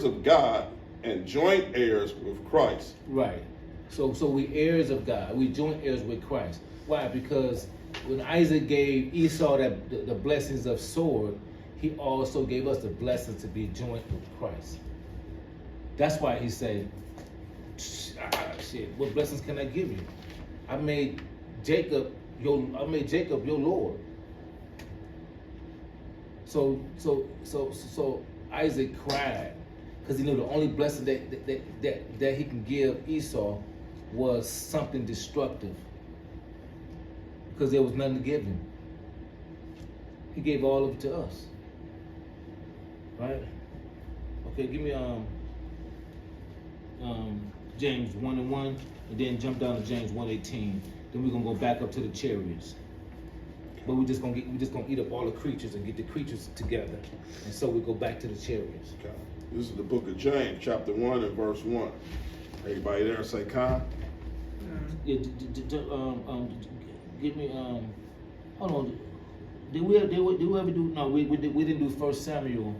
of God, and joint heirs with Christ. Right. So we heirs of God. We joint heirs with Christ. Why? Because when Isaac gave Esau the blessings of sword, he also gave us the blessings to be joint with Christ. That's why he said, shit, what blessings can I give you? I made Jacob your Lord. So Isaac cried because he knew the only blessing that he can give Esau was something destructive, because there was nothing to give him. He gave all of it to us. Right? Okay, give me James 1:1, and then jump down to James 1:18. Then we're gonna go back up to the chariots. But we're just gonna eat up all the creatures and get the creatures together, and so we go back to the chariots. Okay. This is the book of James, chapter 1 and verse 1. Everybody there say Khan? Yeah, give me hold on. Did we ever do? No, we didn't do 1 Samuel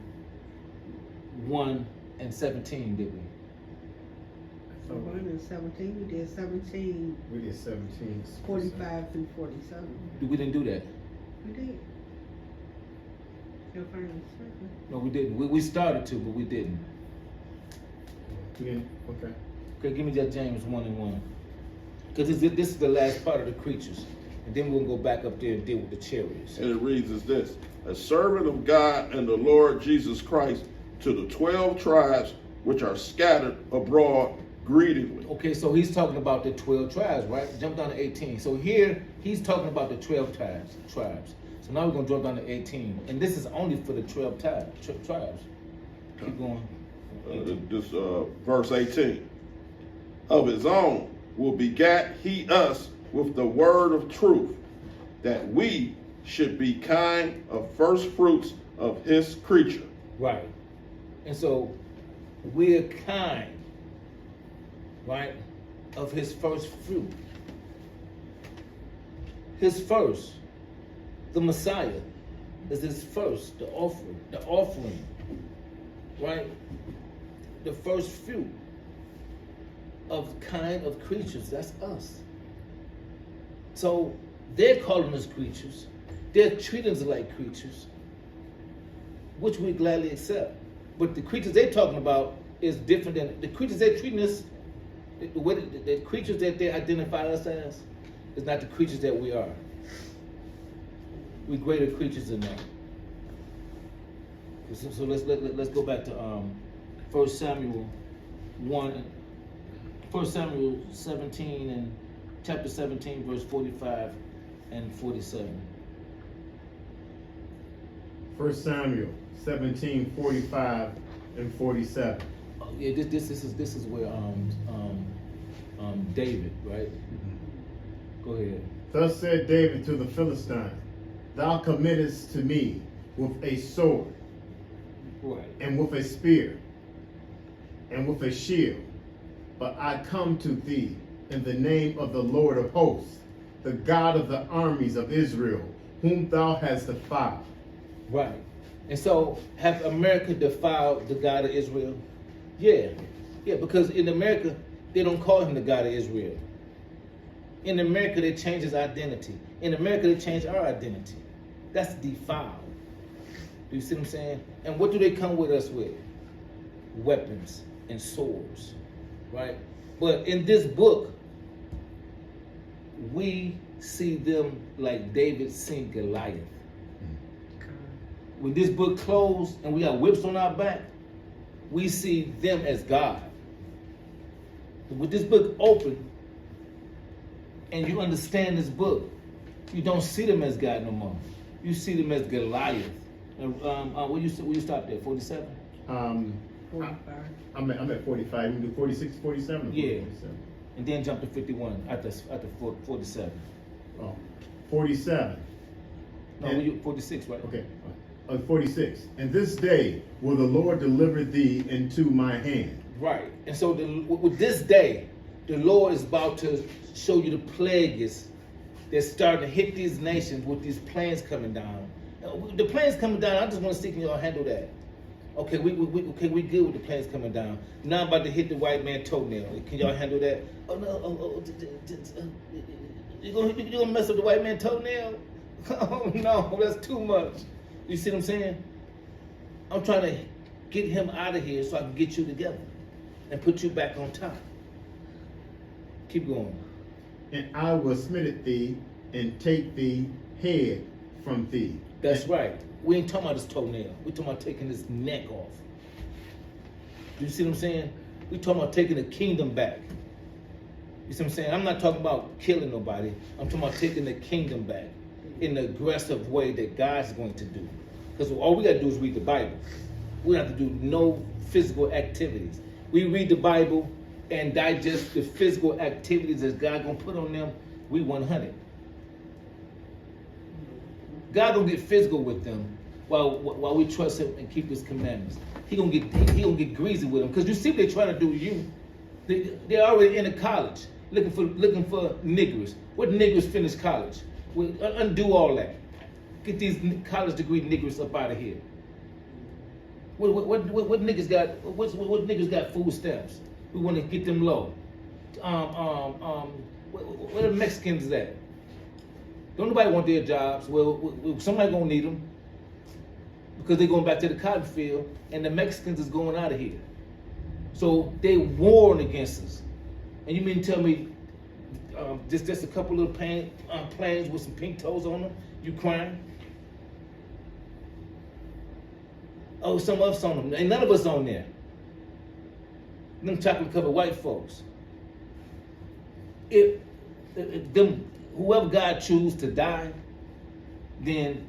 1:17, did we? So 1 and 17, we did 17. We did 17. 45 through 47. We didn't do that. We did. Your final circle. No, we didn't. We started to, but we didn't. Yeah, okay. Okay, give me that James 1:1. Because this is the last part of the creatures. And then we'll go back up there and deal with the chariots. And it reads as this: a servant of God and the Lord Jesus Christ to the 12 tribes which are scattered abroad greetingly. Okay, so he's talking about the 12 tribes, right? Jump down to 18. So here, he's talking about the 12 tribes. So now we're going to jump down to 18. And this is only for the 12 tribes. Keep going. Verse 18. Of his own will begat he us with the word of truth, that we should be kind of first fruits of his creature. Right. And so we're kind, right, of his first fruit. His first, the Messiah, is his first, the offering, right? The first fruit of kind of creatures, that's us. So they're calling us creatures. They're treating us like creatures, which we gladly accept. But the creatures they're talking about is different than the creatures they're treating us. The creatures that they identify us as is not the creatures that we are. We're greater creatures than that. So let's go back to 1 Samuel 17 and chapter 17, verse 45 and 47. 1 Samuel 17, 45 and 47. Yeah, this is where David, right? Go ahead. Thus said David to the Philistines, Thou committest to me with a sword, Right. and with a spear, and with a shield. But I come to thee in the name of the Lord of hosts, the God of the armies of Israel, whom thou hast defiled. Right. And so, have America defiled the God of Israel? Yeah. Yeah, because in America, they don't call him the God of Israel. In America, they change his identity. In America, they change our identity. That's defiled. Do you see what I'm saying? And what do they come with us with? Weapons and swords, right? But in this book, we see them like David seen Goliath. When this book closed and we got whips on our back, we see them as God. With this book open and you understand this book, you don't see them as God no more. You see them as Goliath. Where you stopped at? 47? 45. I'm at 45. You can do 46, 47? Yeah. 47. And then jump to 51 after 47. Oh, 47. No, you 46, right? Okay. 46. And this day will the Lord deliver thee into my hand. Right. And so with this day, the Lord is about to show you the plagues that's starting to hit these nations with these planes coming down. The planes coming down, I just want to see can y'all handle that. Okay, we good with the planes coming down. Now I'm about to hit the white man toenail. Can y'all handle that? Oh no, you gonna mess up the white man toenail? Oh no, that's too much. You see what I'm saying? I'm trying to get him out of here so I can get you together and put you back on top. Keep going. And I will smite thee and take thee head from thee. That's right. We ain't talking about his toenail. We talking about taking his neck off. You see what I'm saying? We talking about taking the kingdom back. You see what I'm saying? I'm not talking about killing nobody. I'm talking about taking the kingdom back in the aggressive way that God's going to do. Because all we got to do is read the Bible. We don't have to do no physical activities. We read the Bible and digest the physical activities that God gonna put on them. We 100. God gonna get physical with them while we trust him and keep his commandments. He gonna get greasy with them. Because you see what they're trying to do to you. They're already in a college looking for niggers. What niggers finish college? Undo all that. Get these college degree niggers up out of here. What niggas got? What niggas got food stamps? We want to get them low. Where the Mexicans at? Don't nobody want their jobs. Well, somebody gonna need them because they're going back to the cotton field, and the Mexicans is going out of here. So they warring against us. And you mean tell me just a couple little planes with some pink toes on them? You crying? Oh, some of us on them. Ain't none of us on there. Them chocolate covered white folks. If whoever God chooses to die, then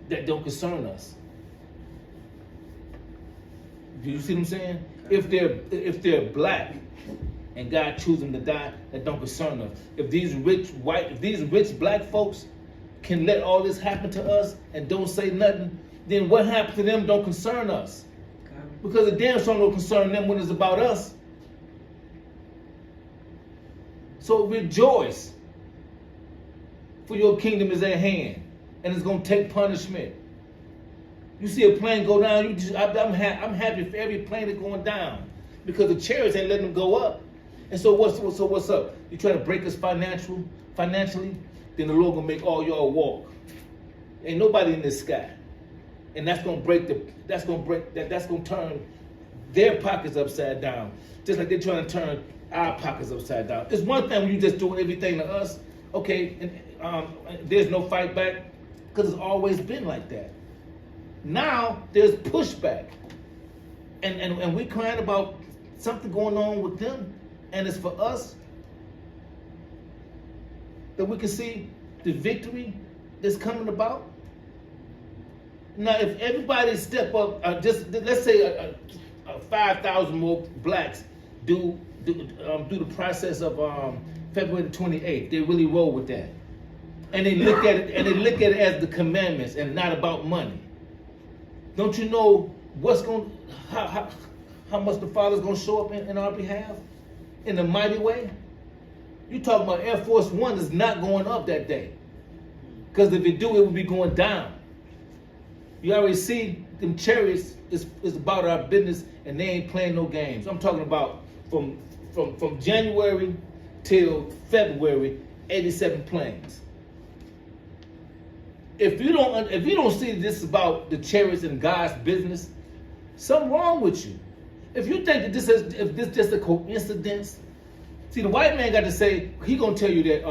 that don't concern us. Do you see what I'm saying? If they're black and God chooses them to die, that don't concern us. If these rich black folks can let all this happen to us and don't say nothing, then what happened to them don't concern us. Because the damn sure don't concern them when it's about us. So rejoice, for your kingdom is at hand, and it's gonna take punishment. You see a plane go down, I'm happy for every plane that's going down, because the chariots ain't letting them go up. And so what's up? You try to break us financially, then the Lord gonna make all y'all walk. Ain't nobody in this sky, and that's gonna turn their pockets upside down, just like they're trying to turn our pockets upside down. It's one thing when you just doing everything to us, okay, and there's no fight back, because it's always been like that. Now there's pushback, and we crying about something going on with them, and it's for us that we can see the victory that's coming about. Now, if everybody step up, let's say 5,000 more blacks do the process of February 28th, they really roll with that, and they look at it as the commandments and not about money. Don't you know how much the Father's gonna show up in our behalf in a mighty way? You talking about Air Force One is not going up that day, because if it do, it will be going down. You already see them chariots is about our business, and they ain't playing no games. I'm talking about from January till February, 87 planes. If you don't see this is about the chariots and God's business, something wrong with you. If you think that this is just a coincidence, see, the white man got to say, he gonna tell you that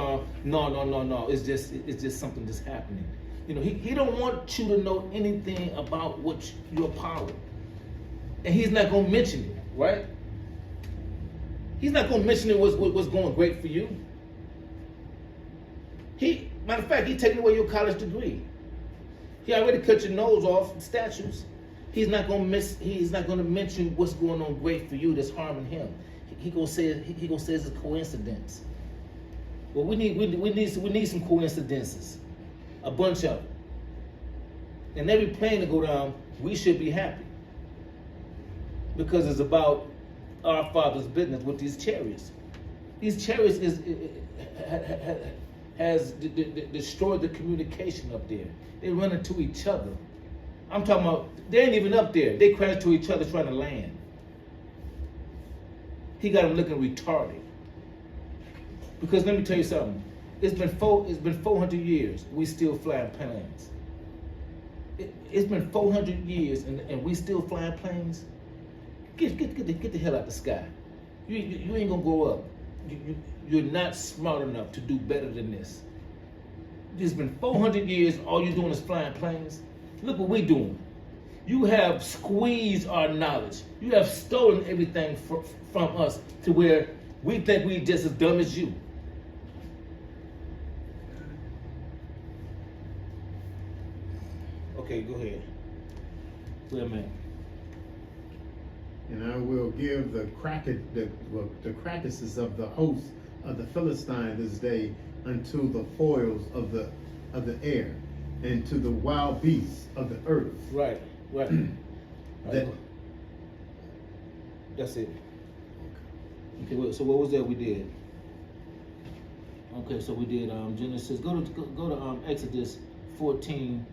no, it's just something that's happening. You know, he don't want you to know anything about what your power, and he's not gonna mention it, right? He's not gonna mention it what's going great for you. Matter of fact, he's taking away your college degree. He already cut your nose off in statues. He's not gonna mention what's going on great for you that's harming him. He gonna say it's a coincidence. Well, we need some coincidences, a bunch of them. And every plane to go down, we should be happy, because it's about our Father's business with these chariots. These chariots has destroyed the communication up there. They run into each other. I'm talking about, they ain't even up there. They crash to each other trying to land. He got them looking retarded. Because let me tell you something. It's been 400 years. We still flying planes. It's been 400 years and we still flying planes. Get the hell out the sky. You ain't gonna grow up. You're not smart enough to do better than this. It's been 400 years. All you're doing is flying planes. Look what we're doing. You have squeezed our knowledge. You have stolen everything from us to where we think we just as dumb as you. Okay, go ahead. Wait a minute. And I will give the carcasses of the host of the Philistines this day unto the foils of the air, and to the wild beasts of the earth. Right. That's it. Okay, so what was that we did? Okay, so we did Genesis. Go to Exodus 14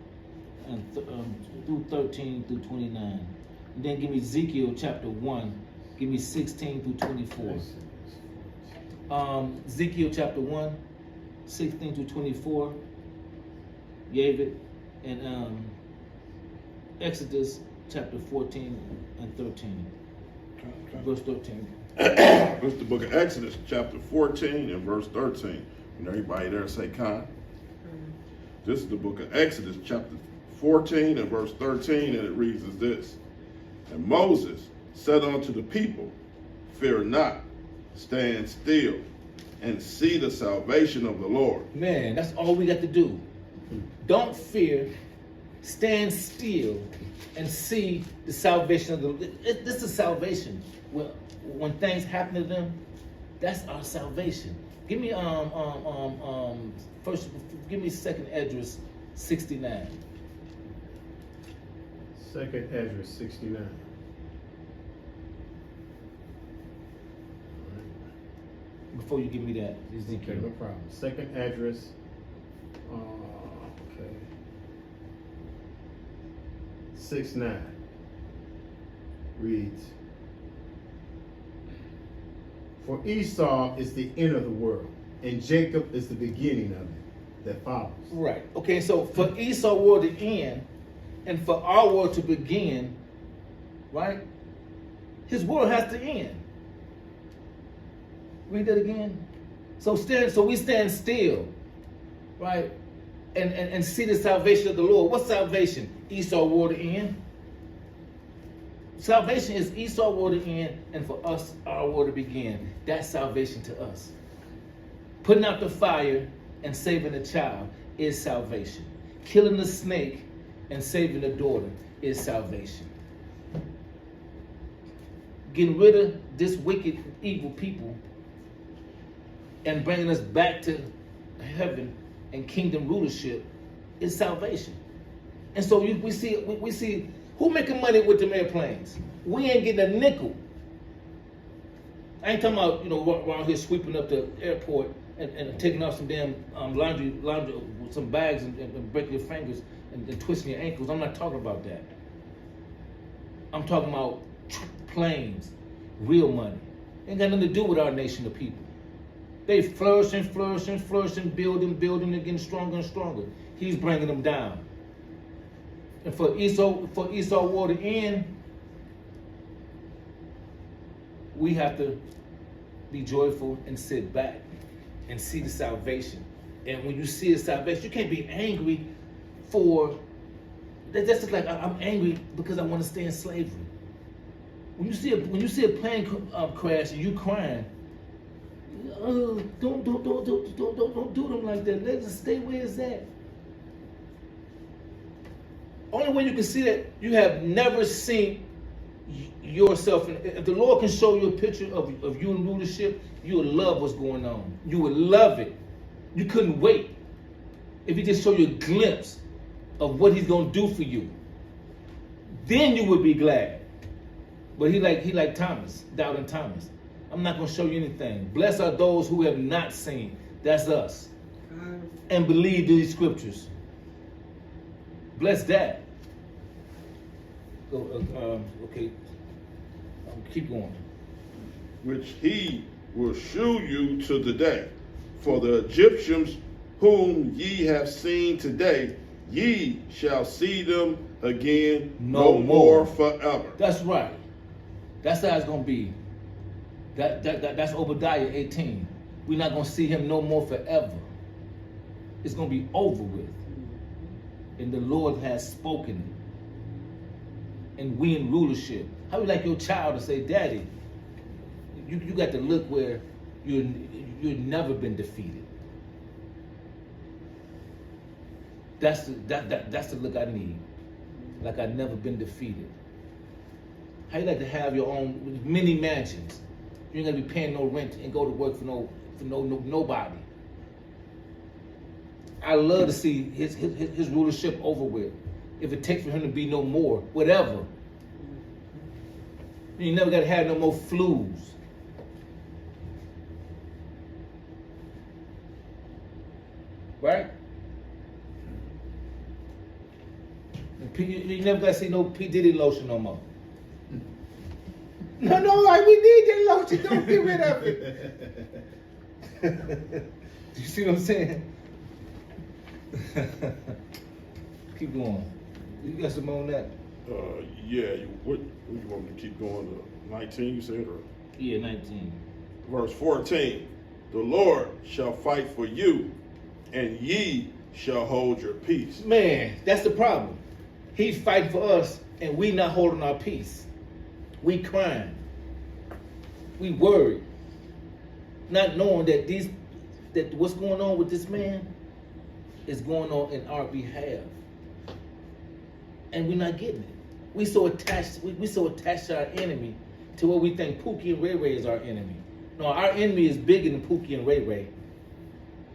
and through 13 through 29. And then give me Ezekiel chapter 1. Give me 16 through 24. Ezekiel chapter 1, 16 through 24. Gave it. And Exodus chapter 14 and 13. Verse 13. It's the book of Exodus, chapter 14 and verse 13. And everybody there say, "Con." This is the book of Exodus, chapter 14 and verse 13, and it reads as this. And Moses said unto the people, "Fear not, stand still, and see the salvation of the Lord." Man, that's all we got to do. Don't fear, stand still, and see the salvation of the Lord. This is salvation. When things happen to them, that's our salvation. Give me give me 2nd Esdras 69. 2nd Esdras 69. before you give me that, Ezekiel. Okay, no problem. Second address. Okay. 6:9 reads, "For Esau is the end of the world, and Jacob is the beginning of it that follows." Right. Okay, so for Esau world to end, and for our world to begin, right? His world has to end. Read that again. So we stand still, right? And see the salvation of the Lord. What's salvation? Esau world to end. Salvation is Esau world to end, and for us, our world to begin. That's salvation to us. Putting out the fire and saving the child is salvation. Killing the snake and saving the daughter is salvation. Getting rid of this wicked, evil people and bringing us back to heaven and kingdom rulership is salvation. And so we see who making money with them airplanes. We ain't getting a nickel. I ain't talking about around here sweeping up the airport and taking off some damn laundry with some bags and breaking your fingers and twisting your ankles. I'm not talking about that. I'm talking about planes, real money. Ain't got nothing to do with our nation of people. They flourishing, building, and getting stronger and stronger. He's bringing them down. And for Esau war to end, we have to be joyful and sit back and see the salvation. And when you see the salvation, you can't be angry for. That's just like I'm angry because I want to stay in slavery. When you see a plane crash and you crying, don't do them like that. Let us stay where it's at. Only way you can see that, you have never seen yourself. If the Lord can show you a picture of you in rulership, you would love what's going on. You would love it. You couldn't wait. If He just showed you a glimpse of what He's gonna do for you, then you would be glad. But he like Thomas, doubting Thomas. I'm not gonna show you anything. Blessed are those who have not seen. That's us. And believe these scriptures. Bless that. Okay. Keep going. Which He will shew you to the day. For the Egyptians whom ye have seen today, ye shall see them again no more forever. That's right. That's how it's gonna be. That's Obadiah 18. We're not gonna see him no more forever. It's gonna be over with. And the Lord has spoken it. And we in rulership. How would you like your child to say, Daddy, you got to look where you've never been defeated. That's the look I need. Like I've never been defeated. How you like to have your own mini mansions? You ain't gonna be paying no rent and go to work for nobody. I love to see his rulership over with. If it takes for him to be no more, whatever. You never gotta have no more flus. Right? You never gotta see no P. Diddy lotion no more. No, like we need that lotion. Don't get rid of it. You see what I'm saying? Keep going. You got some more on that? Yeah. What you want me to keep going to? 19, you said, or? Yeah, 19. Verse 14. The Lord shall fight for you, and ye shall hold your peace. Man, that's the problem. He's fighting for us, and we not holding our peace. We crying. We worried. Not knowing that what's going on with this man is going on in our behalf. And we're not getting it. We so attached to our enemy to where we think Pookie and Ray Ray is our enemy. No, our enemy is bigger than Pookie and Ray Ray.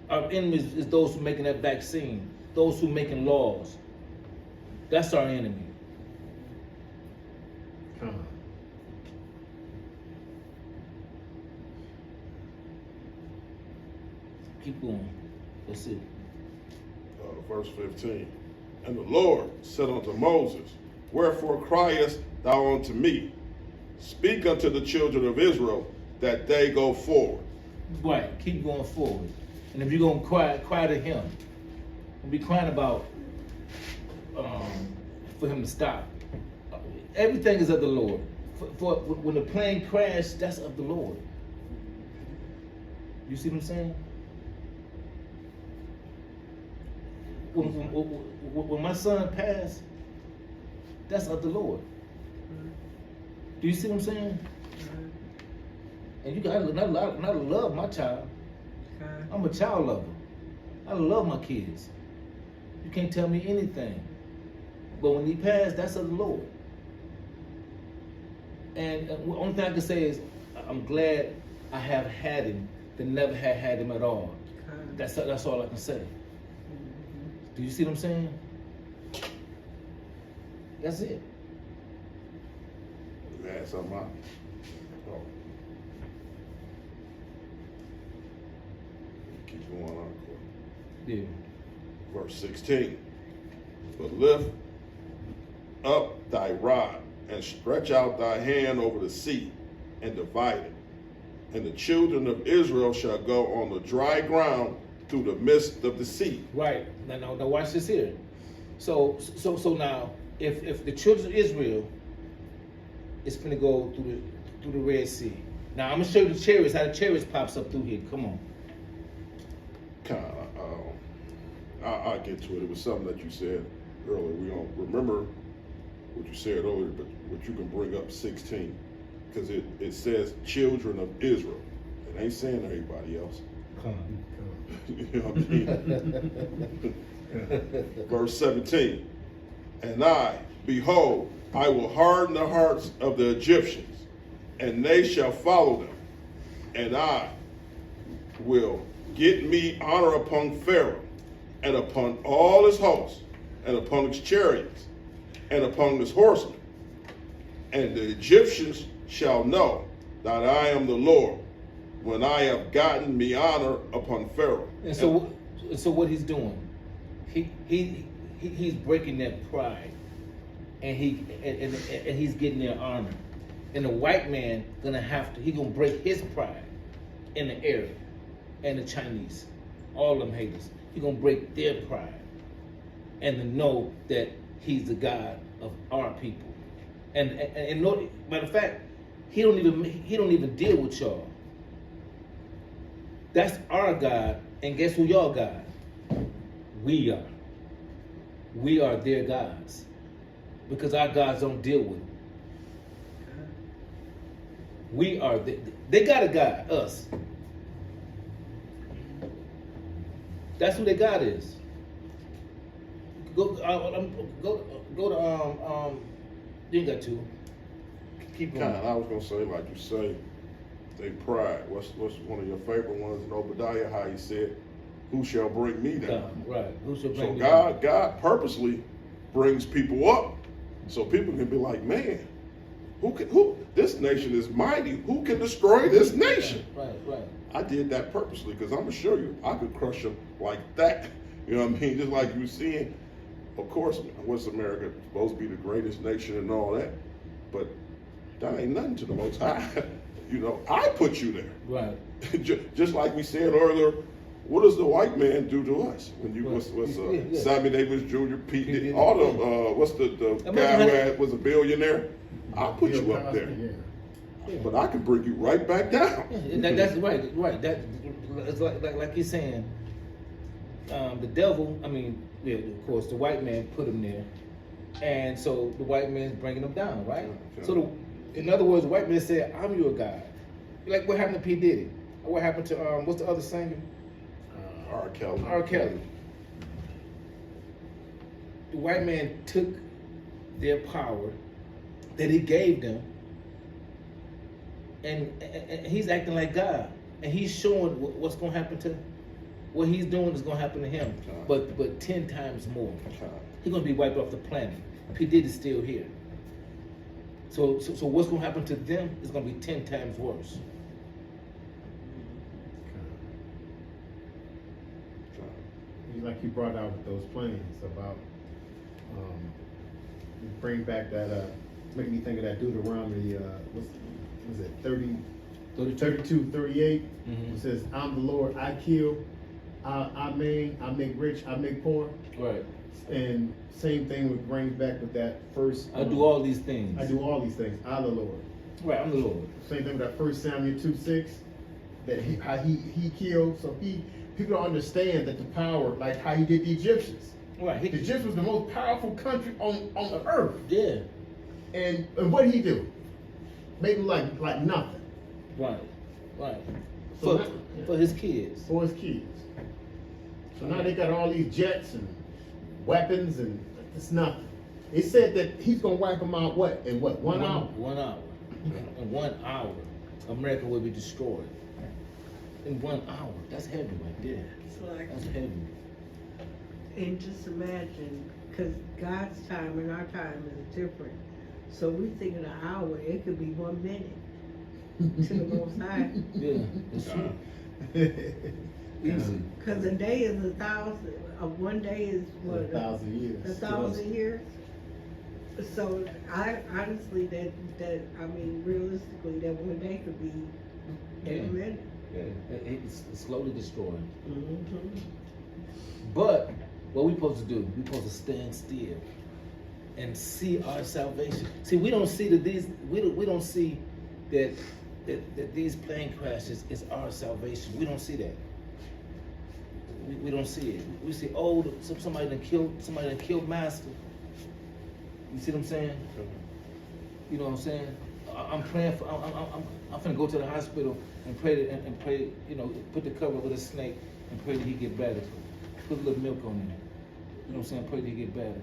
Our enemy is those who are making that vaccine, those who are making laws. That's our enemy. Come on. Keep going. That's it. Verse 15. And the Lord said unto Moses, wherefore criest thou unto me? Speak unto the children of Israel that they go forward. Right, keep going forward. And if you're going to cry to him, and be crying about for him to stop. Everything is of the Lord. For when the plane crashed, that's of the Lord. You see what I'm saying? When my son passed, that's of the Lord. Do you see what I'm saying? And you got to love my child. I'm a child lover. I love my kids. You can't tell me anything. But when he passed, that's of the Lord. And the only thing I can say is, I'm glad I have had him than never had him at all. That's all I can say. Do you see what I'm saying? That's it. Add something out. Oh. Keep going on. Yeah. Verse 16. But lift up thy rod and stretch out thy hand over the sea and divide it. And the children of Israel shall go on the dry ground through the midst of the sea. Right. Now watch this here. So now, if the children of Israel is going to go through the Red Sea. Now I'm gonna show you the chariots, how the chariots pops up through here. Come on. I'll get to it. It was something that you said earlier. We don't remember what you said earlier, but you can bring up 16 because it says children of Israel. It ain't saying everybody else. You know what I mean? Verse 17. And I, behold, I will harden the hearts of the Egyptians, and they shall follow them. And I will get me honor upon Pharaoh, and upon all his hosts, and upon his chariots, and upon his horsemen. And the Egyptians shall know that I am the Lord, when I have gotten me honor upon Pharaoh. And so what he's doing, he's breaking their pride, and he's getting their honor. And the white man he's gonna break his pride in the Arab and the Chinese, all them haters. He's gonna break their pride and to know that he's the God of our people. And matter of fact, he don't even deal with y'all. That's our God, and guess who y'all God? We are. We are their gods, because our gods don't deal with them. We are. They got a God, us. That's who their God is. Go to you ain't got to. Keep going. I was gonna say, like you say, they pride. What's one of your favorite ones in Obadiah? How he said, "Who shall bring me down?" Right. Who shall bring me down? down? God purposely brings people up, so people can be like, "Man, who? This nation is mighty. Who can destroy this nation?" Right. I did that purposely because I'm gonna show you I could crush them like that. You know what I mean? Just like you seeing. Of course, what's America supposed to be the greatest nation and all that, but that ain't nothing to the Most High. You know, I put you there. Right. Just like we said earlier, what does the white man do to us? When you Sammy Davis Jr., Pete, all them, what's the guy who was a billionaire? I'll put you up there. Yeah. But I can bring you right back down. Yeah, that's right. That it's like he's saying, the devil. I mean, yeah, of course, the white man put him there, and so the white man's bringing him down, right? Okay. So, in other words, the white man said, "I'm your God." Like what happened to P. Diddy? Or what happened to what's the other singer? R. Kelly. R. Kelly. The white man took their power that he gave them, and he's acting like God, and he's showing what's going to happen to what he's doing is going to happen to him, but 10 times more. He's going to be wiped off the planet. P. Diddy's still here. So what's going to happen to them is going to be 10 times worse. like you brought out with those planes about, bring back that, make me think of that Deuteronomy, was it 32, 38? Mhm. It says, I'm the Lord, I kill, I make rich, I make poor. Right. And same thing with brings back with that first. I do all these things. I do all these things. I the Lord. Right, I'm the Lord. Same thing with that 1 Samuel 2:6. That how he killed. So people don't understand that the power, like how he did the Egyptians. Right. The Egyptians was the most powerful country on the earth. Yeah. And what did he do? Made them like nothing. Right. Right. So For his kids. For his kids. So now they got all these jets and weapons and it's nothing. It said that he's gonna wipe them out. In 1 hour? 1 hour. In 1 hour, America will be destroyed. In 1 hour. That's heavy right there. It's like, That's heavy. and just imagine, because God's time and our time is different. So we think in an hour, it could be 1 minute to the Most High. Yeah, that's true. Easy. Because a day is 1,000. One day is what? 1,000 years. 1,000 years. So I honestly, realistically, that 1 day could be in a minute. Yeah. It's slowly destroyed. Mm-hmm. But what we supposed to do? We supposed to stand still and see our salvation. See, we don't see that we don't see that these plane crashes is our salvation. We don't see that. We don't see it. We see somebody that killed master. You see what I'm saying? You know what I'm saying? I'm praying for. I'm finna go to the hospital and pray and pray. You know, put the cover with a snake and pray that he get better. Put a little milk on him. You know what I'm saying? Pray that he get better.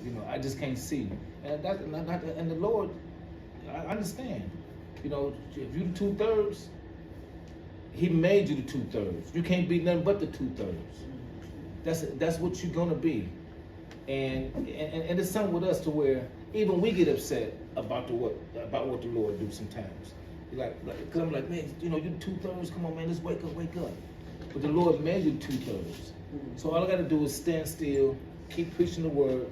You know, I just can't see. And the Lord, I understand. You know, if you the 2/3, He made you the 2/3. You can't be nothing but the 2/3. That's what you're gonna be. And it's something with us to where even we get upset about what the Lord do sometimes. Cause I'm like, man, you know, you 2/3. Come on, man, let's wake up. But the Lord made you 2/3. So all I gotta do is stand still, keep preaching the word,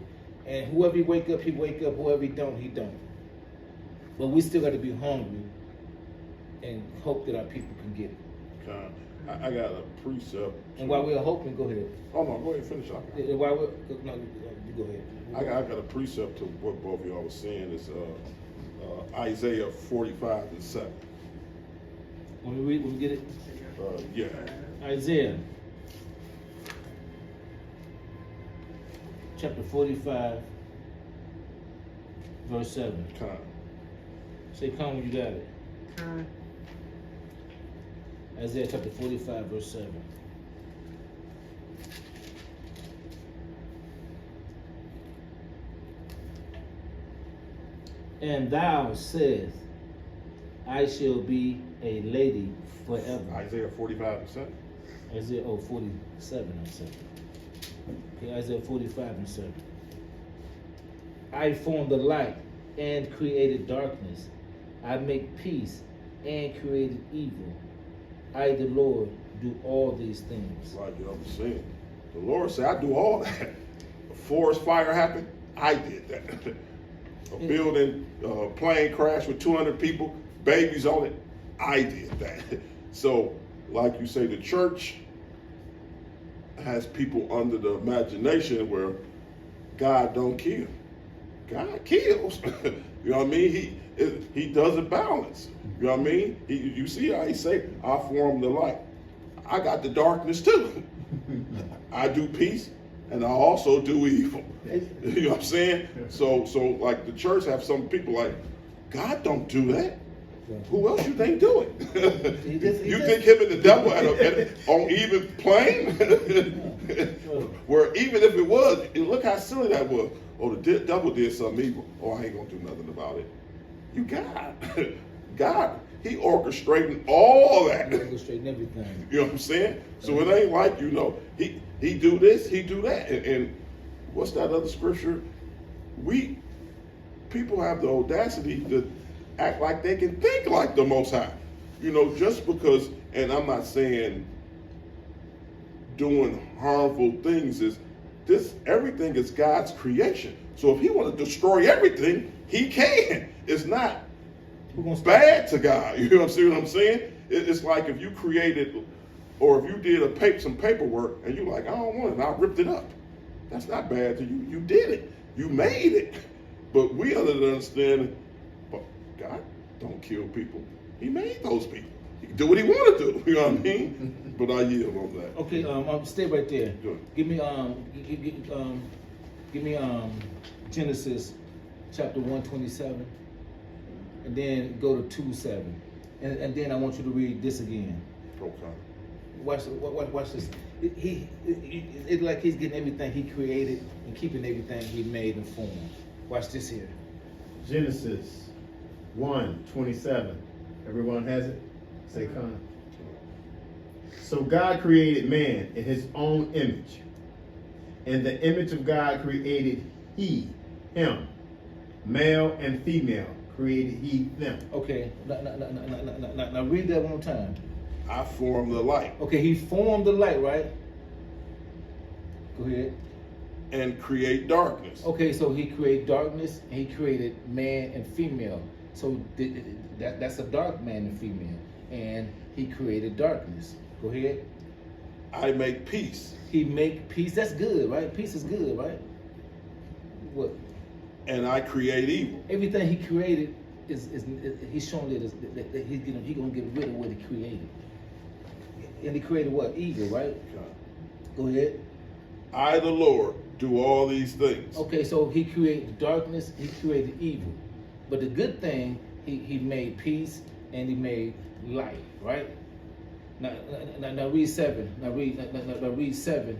and whoever he wake up, he wake up. Whoever he don't, he don't. But we still got to be hungry and hope that our people can get it. I got a precept. And while we're hoping, go ahead. Oh no, go ahead, finish up. While you go ahead. I got a precept to what both of y'all was saying is Isaiah 45:7. When we get it, Yeah. Isaiah chapter 45, verse 7. Say, come when you got it. Isaiah chapter 45, verse 7. And thou saidst, I shall be a lady forever. Isaiah 45:7. Isaiah 47 and 7. Okay, Isaiah 45 and 7. I formed the light and created darkness. I make peace and created evil. I, the Lord, do all these things. Like you understand. The Lord said, I do all that. A forest fire happened, I did that. A building, plane crash with 200 people, babies on it, I did that. So, like you say, the church has people under the imagination where God don't kill. God kills. You know what I mean? He doesn't balance. You know what I mean? You see how he say, I form the light. I got the darkness too. I do peace and I also do evil. You know what I'm saying? So like the church have some people like, God don't do that. Who else you think do it? You think him and the devil on even plane? Where even if it was, look how silly that was. Oh, the devil did something evil. Oh, I ain't gonna do nothing about it. You God, he orchestrating all that. Orchestrating everything. You know what I'm saying? So it ain't like, you know, he do this, he do that. And what's that other scripture? People have the audacity to act like they can think like the Most High. You know, just because, and I'm not saying doing harmful things. Is this everything is God's creation? So if He want to destroy everything, He can. It's not bad to God. You know what I'm saying? It's like if you created, or if you did some paperwork and you're like, I don't want it, and I ripped it up. That's not bad to you. You did it. You made it. But we understand, but God don't kill people. He made those people. He can do what He want to do. You know what I mean? But I yield on that. Okay, stay right there. Good. Give me Genesis chapter 127, and then go to 2:7, and then I want you to read this again. Okay. Watch this. It's like he's getting everything he created and keeping everything he made and formed. Watch this here. Genesis 1:27. Everyone has it? Say Con. So God created man in His own image. In the image of God created He him. Male and female created He them. Okay, now read that one more time. I formed the light. Okay, He formed the light, right? Go ahead. And create darkness. Okay, so He created darkness, and He created man and female. So that's a dark man and female. And He created darkness. Go ahead. I make peace. He make peace. That's good, right? Peace is good, right? What? And I create evil. Everything He created is He's showing that He's gonna get rid of what He created. And He created what? Evil, right? Go ahead. I, the Lord, do all these things. Okay, so He created darkness, He created evil. But the good thing, He made peace and He made light, right? Now read 7. Now read 7,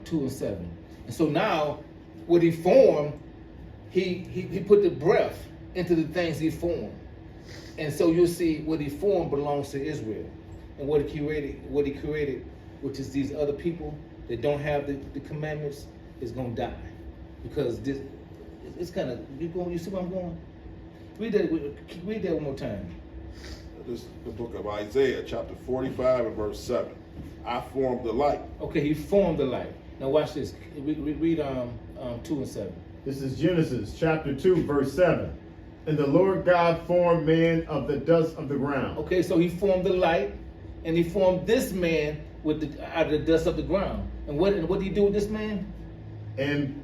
2 and 7. And so now, what He formed, He put the breath into the things He formed. And so you'll see what He formed belongs to Israel. And what He created, which is these other people that don't have the commandments, is gonna die. Because this, it's kind of, you see where I'm going? Read that one more time. This is the book of Isaiah, chapter 45 and verse 7. I formed the light. Okay, He formed the light. Now watch this. Read 2 and 7. This is Genesis chapter 2, verse 7. And the Lord God formed man of the dust of the ground. Okay, so He formed the light, and He formed this man out of the dust of the ground. And what did He do with this man? And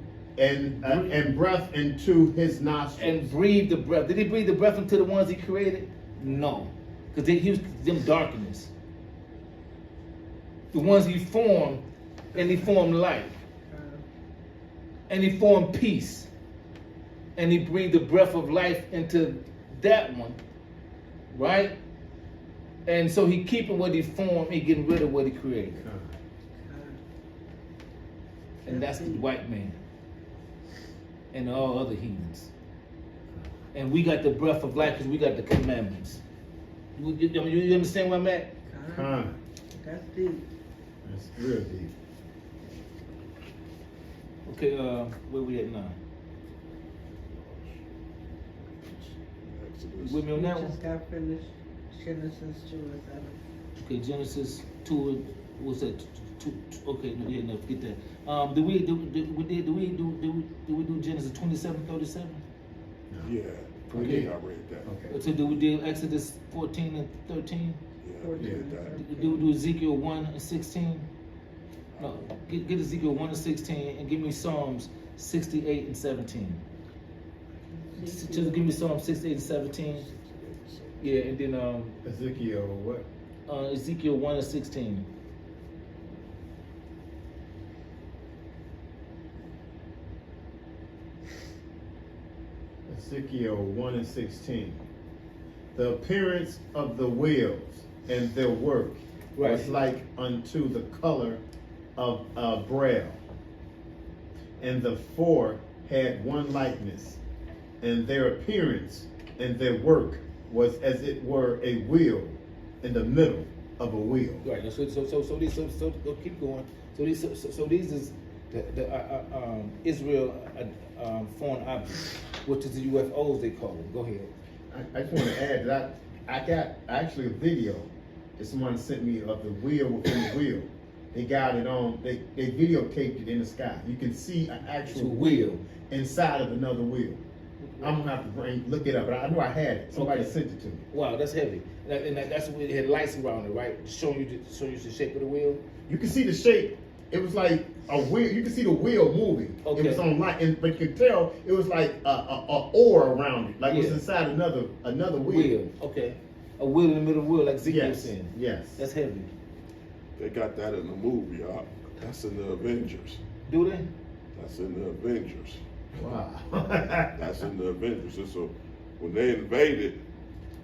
breath into his nostrils. And breathe the breath. Did He breathe the breath into the ones He created? No, because He was them darkness. The ones He formed, and He formed light, and He formed peace, and He breathed the breath of life into that one, right? And so He keeping what He formed, He getting rid of what He created. And that's the white man and all other heathens. And we got the breath of life because we got the commandments. You understand where I'm at? Con. That's deep. That's real deep. Okay, where we at now? Exodus. You with me on that one? Just got finished Genesis 2 and 7. Okay, Genesis 2, what's that? Okay, no, yeah, no, forget that. Did we do Genesis 27:37? Yeah, Okay. I read that. Okay. So did we do Exodus 14 and 13? Yeah, I read that. Did we do Ezekiel 1 and 16? No, get Ezekiel 1 and 16 and give me Psalms 68 and 17. Just give me Psalms 68 and 17. Yeah, and then Ezekiel what? Ezekiel 1 and 16. Ezekiel 1 and 16. The appearance of the wheels and their work was like unto the color of a braille. And the four had one likeness, and their appearance and their work was as it were a wheel in the middle of a wheel. Right. So keep going. So these is the Israel foreign objects, which is the UFOs they call them. Go ahead. I just want to add that I got actually a video that someone sent me of the wheel within the wheel. they got it on, they videotaped it in the sky. You can see an actual wheel inside of another wheel. I'm gonna have to look it up, but I know I had it. Somebody Okay. sent it to me. Wow, that's heavy. That's what it had lights around it, right? Showing you the shape of the wheel. You can see the shape. It was like a wheel. You can see the wheel moving. Okay. It was on light, but you could tell it was like a oar around it, like it was Yeah. inside another wheel. Okay. A wheel in the middle of the wheel, like Ezekiel was Yes. saying. Yes. That's heavy. They got that in the movie, y'all. That's in the Avengers. Do they? That's in the Avengers. Wow. That's in the Avengers. When they invaded,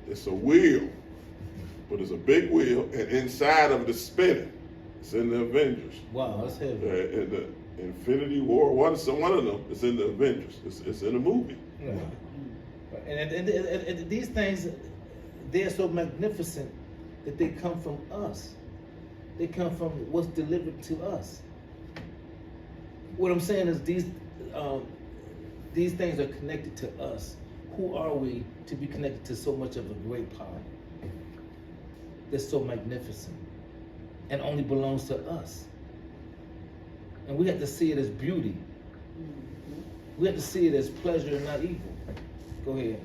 it's a wheel, but it's a big wheel, and inside of the spinning. It's in the Avengers. Wow, that's heavy. In the Infinity War, one of them is in the Avengers. It's in a movie. Yeah. And these things, they're so magnificent that they come from us. They come from what's delivered to us. What I'm saying is these things are connected to us. Who are we to be connected to so much of a great power that's so magnificent and only belongs to us? And we have to see it as beauty. We have to see it as pleasure and not evil. Go ahead.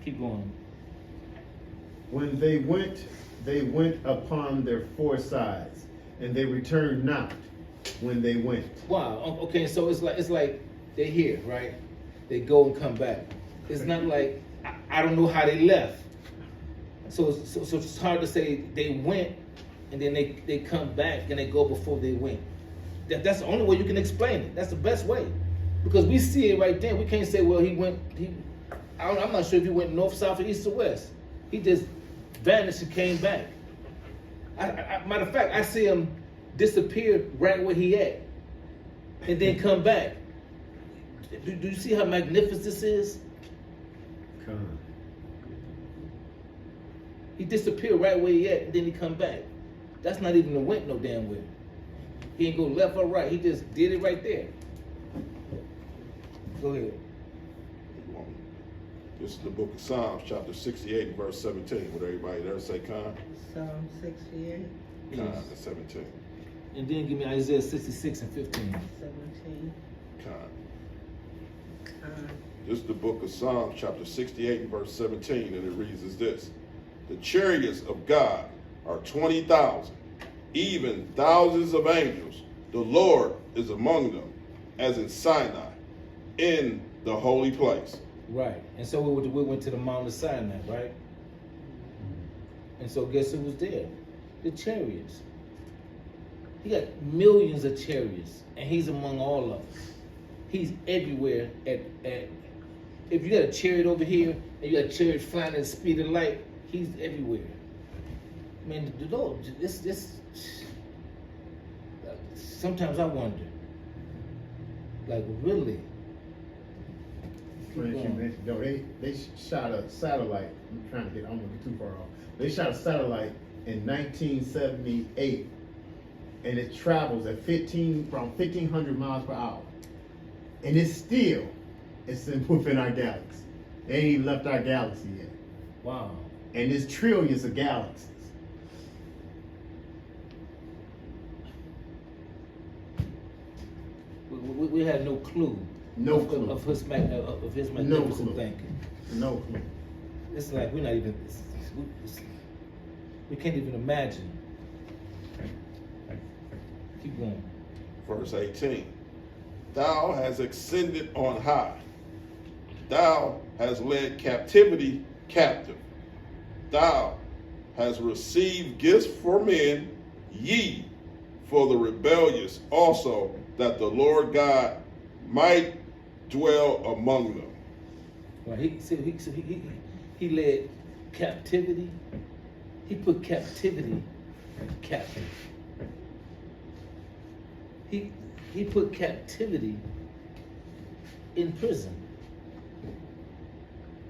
Keep going. When they went upon their four sides, and they returned not when they went. Wow. Okay. So it's like they're here, right? They go and come back. It's not like I don't know how they left. So it's hard to say they went and then they come back and they go before they went. That's the only way you can explain it. That's the best way, because we see it right there. We can't say, well, I'm not sure if he went north, south, or east or west. He just vanished and came back. Matter of fact, I see him disappear right where he at, and then come back. Do you see how magnificent this is? Come. He disappeared right where he at, and then he come back. That's not even a went no damn way. He ain't go left or right. He just did it right there. Go ahead. This is the book of Psalms, chapter 68, and verse 17. Would everybody there say Con? Psalm 68, Con, Yes. that's 17. And then give me Isaiah 66 and 15. 17. Con. This is the book of Psalms, chapter 68, and verse 17, and it reads as this. The chariots of God are 20,000, even thousands of angels. The Lord is among them, as in Sinai, in the holy place. Right. And so we went to the Mount of Sinai, right? And so guess who was there? The chariots. He got millions of chariots, and he's among all of them. He's everywhere. If you got a chariot over here, and you got a chariot flying at the speed of light, he's everywhere. Man, the Lord, this. Sometimes I wonder, like, really? No, they shot a satellite. I'm trying to get, I don't want to get too far off. They shot a satellite in 1978, and it travels at around 1,500 miles per hour. And it's within our galaxy. They ain't even left our galaxy yet. Wow. And there's trillions of galaxies. We had no clue. No of, clue. of his magnificent No clue. thinking. No clue. It's like we're not even. We can't even imagine. Keep going. Verse 18. Thou hast ascended on high. Thou hast led captivity captive. Thou hast received gifts for men, ye for the rebellious also, that the Lord God might dwell among them. Right. He led captivity. He put captivity captive. He put captivity in prison.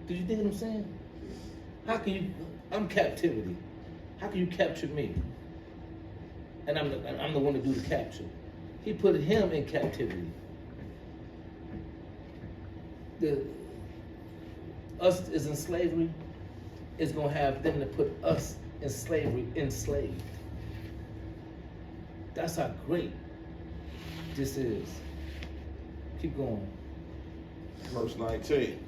Do you think what I'm saying? How can you? I'm captivity. How can you capture me? And I'm the one to do the capture. He put him in captivity. Us is in slavery is gonna have them to put us in slavery, enslaved. That's how great this is. Keep going. Verse 19.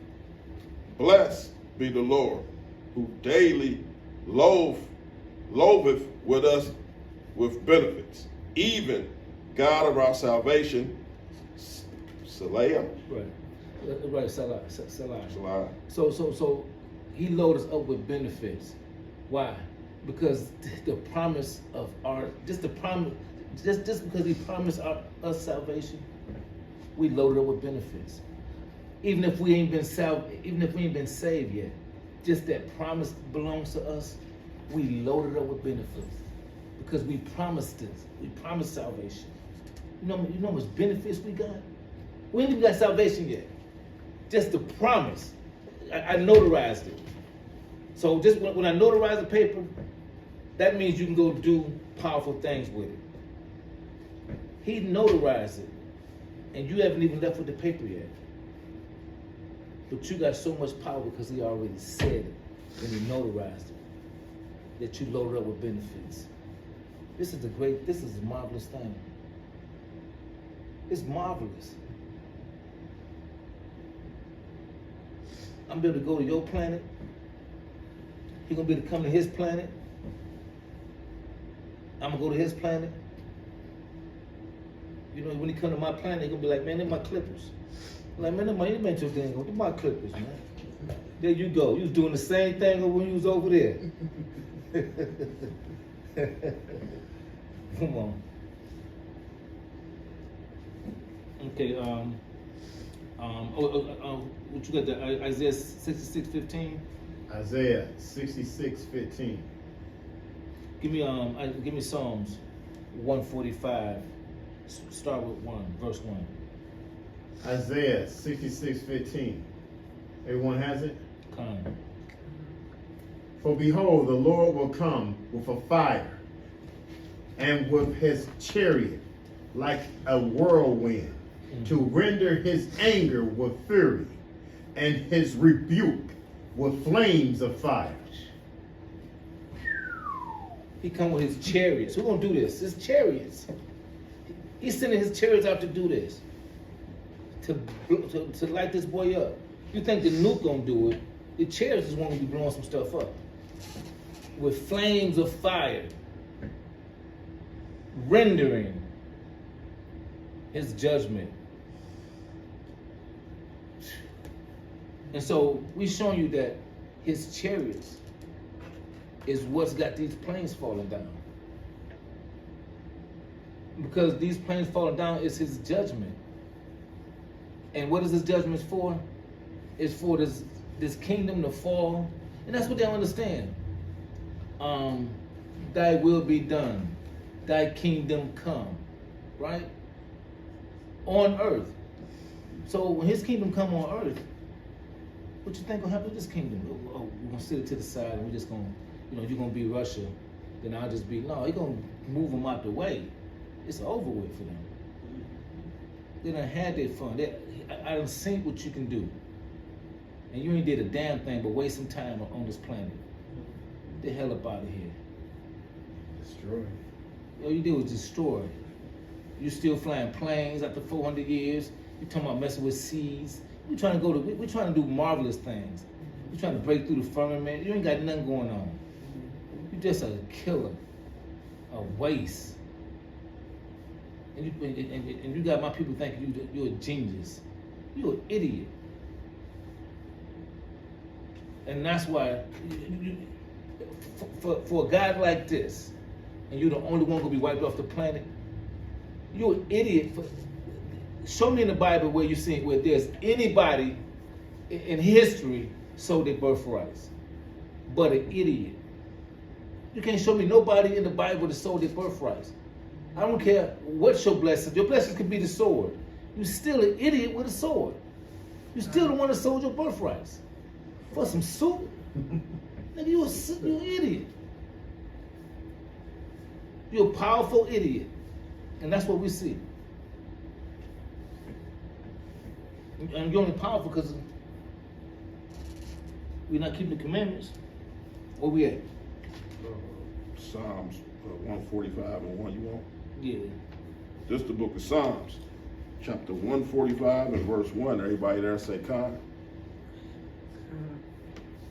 Blessed be the Lord, who daily loadeth with us with benefits, even God of our salvation, Salah. Right, Salah. Salah. So he loaded us up with benefits. Why? Because the promise of our, just because he promised us salvation, we loaded up with benefits. Even if we ain't been saved yet, just that promise belongs to us, we loaded up with benefits. Because we promised this. We promised salvation. You know how much benefits we got? We ain't even got salvation yet. Just the promise. I notarized it. So just when I notarize the paper, that means you can go do powerful things with it. He notarized it, and you haven't even left with the paper yet. But you got so much power because he already said it when he notarized it, that you loaded up with benefits. This is a marvelous thing. It's marvelous. I'm able to go to your planet. He's gonna be able to come to his planet. I'm gonna go to his planet. You know, when he come to my planet, he's gonna be like, man, they're my clippers. I'm like, man, you meant your thing. They're my clippers, man. There you go. You was doing the same thing when you was over there. Come on. Okay, what you got there? Isaiah 66:15. Isaiah 66:15. Give me Psalms 145. Start with verse 1. Isaiah 66:15. Everyone has it? Come. For behold, the Lord will come with a fire, and with his chariot like a whirlwind, to render his anger with fury, and his rebuke with flames of fire. He come with his chariots. Who's gonna do this? His chariots. He's sending his chariots out to do this. To light this boy up. You think the nuke gonna do it? The chariots is gonna be blowing some stuff up. With flames of fire. Rendering his judgment. And so we showing you that his chariots is what's got these planes falling down. Because these planes falling down is his judgment. And what is his judgment for? It's for this kingdom to fall. And that's what they don't understand. Thy will be done. Thy kingdom come. Right? On earth. So when his kingdom come on earth, what you think gonna happen to this kingdom? Oh, we're gonna sit it to the side and we're just gonna, you're gonna be Russia, then I'll just be, no, he's gonna move them out the way. It's over with for them. They done had their fun. I done seen what you can do. And you ain't did a damn thing but waste some time on this planet. Get the hell up out of here. Destroy. All you did was destroy. You still flying planes after 400 years. You talking about messing with seas. We're trying to do marvelous things. We're trying to break through the firmament. You ain't got nothing going on. You're just a killer, a waste. And you got my people thinking you're a genius. You're an idiot. And that's why, for a God like this, and you're the only one gonna be wiped off the planet, you're an idiot. Show me in the Bible where you see where there's anybody in history sold their birthrights, but an idiot. You can't show me nobody in the Bible that sold their birthrights. I don't care what's your blessing. Your blessing could be the sword. You're still an idiot with a sword. You're still the one that sold your birthrights for some soup. Nigga, you're an idiot. You're a powerful idiot, and that's what we see. And you're only powerful because we're not keeping the commandments. Where we at? Psalms 145 and 1, you want? Yeah. This is the book of Psalms, chapter 145 and verse 1. Everybody there say Con?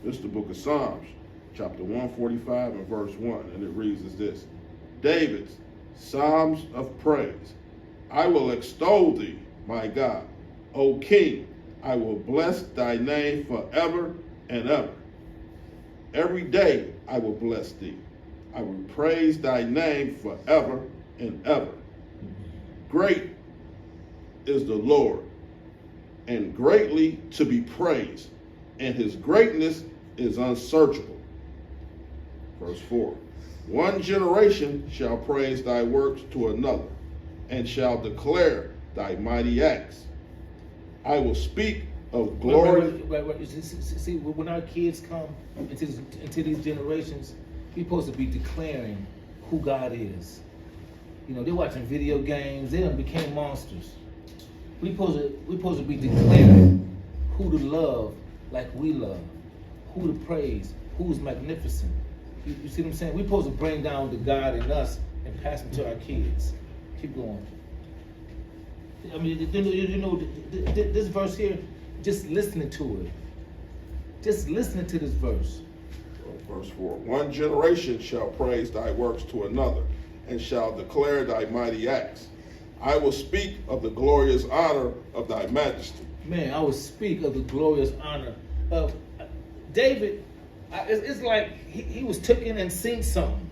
This is the book of Psalms, chapter 145 and verse 1. And it reads as this: David's Psalms of praise. I will extol thee, my God. O King, I will bless thy name forever and ever. Every day I will bless thee. I will praise thy name forever and ever. Great is the Lord, and greatly to be praised, and his greatness is unsearchable. Verse 4. One generation shall praise thy works to another, and shall declare thy mighty acts. I will speak of glory. Right. See, when our kids come into these generations, we're supposed to be declaring who God is. You know, they're watching video games. They done became monsters. We're supposed to be declaring who to love like we love, who to praise, who's magnificent. You see what I'm saying? We're supposed to bring down the God in us and pass him to our kids. Keep going. I mean, you know, this verse here, just listening to it. Just listening to this verse. Verse 4. One generation shall praise thy works to another, and shall declare thy mighty acts. I will speak of the glorious honor of thy majesty. Man, I will speak of the glorious honor of David. It's like he was taken and seen something.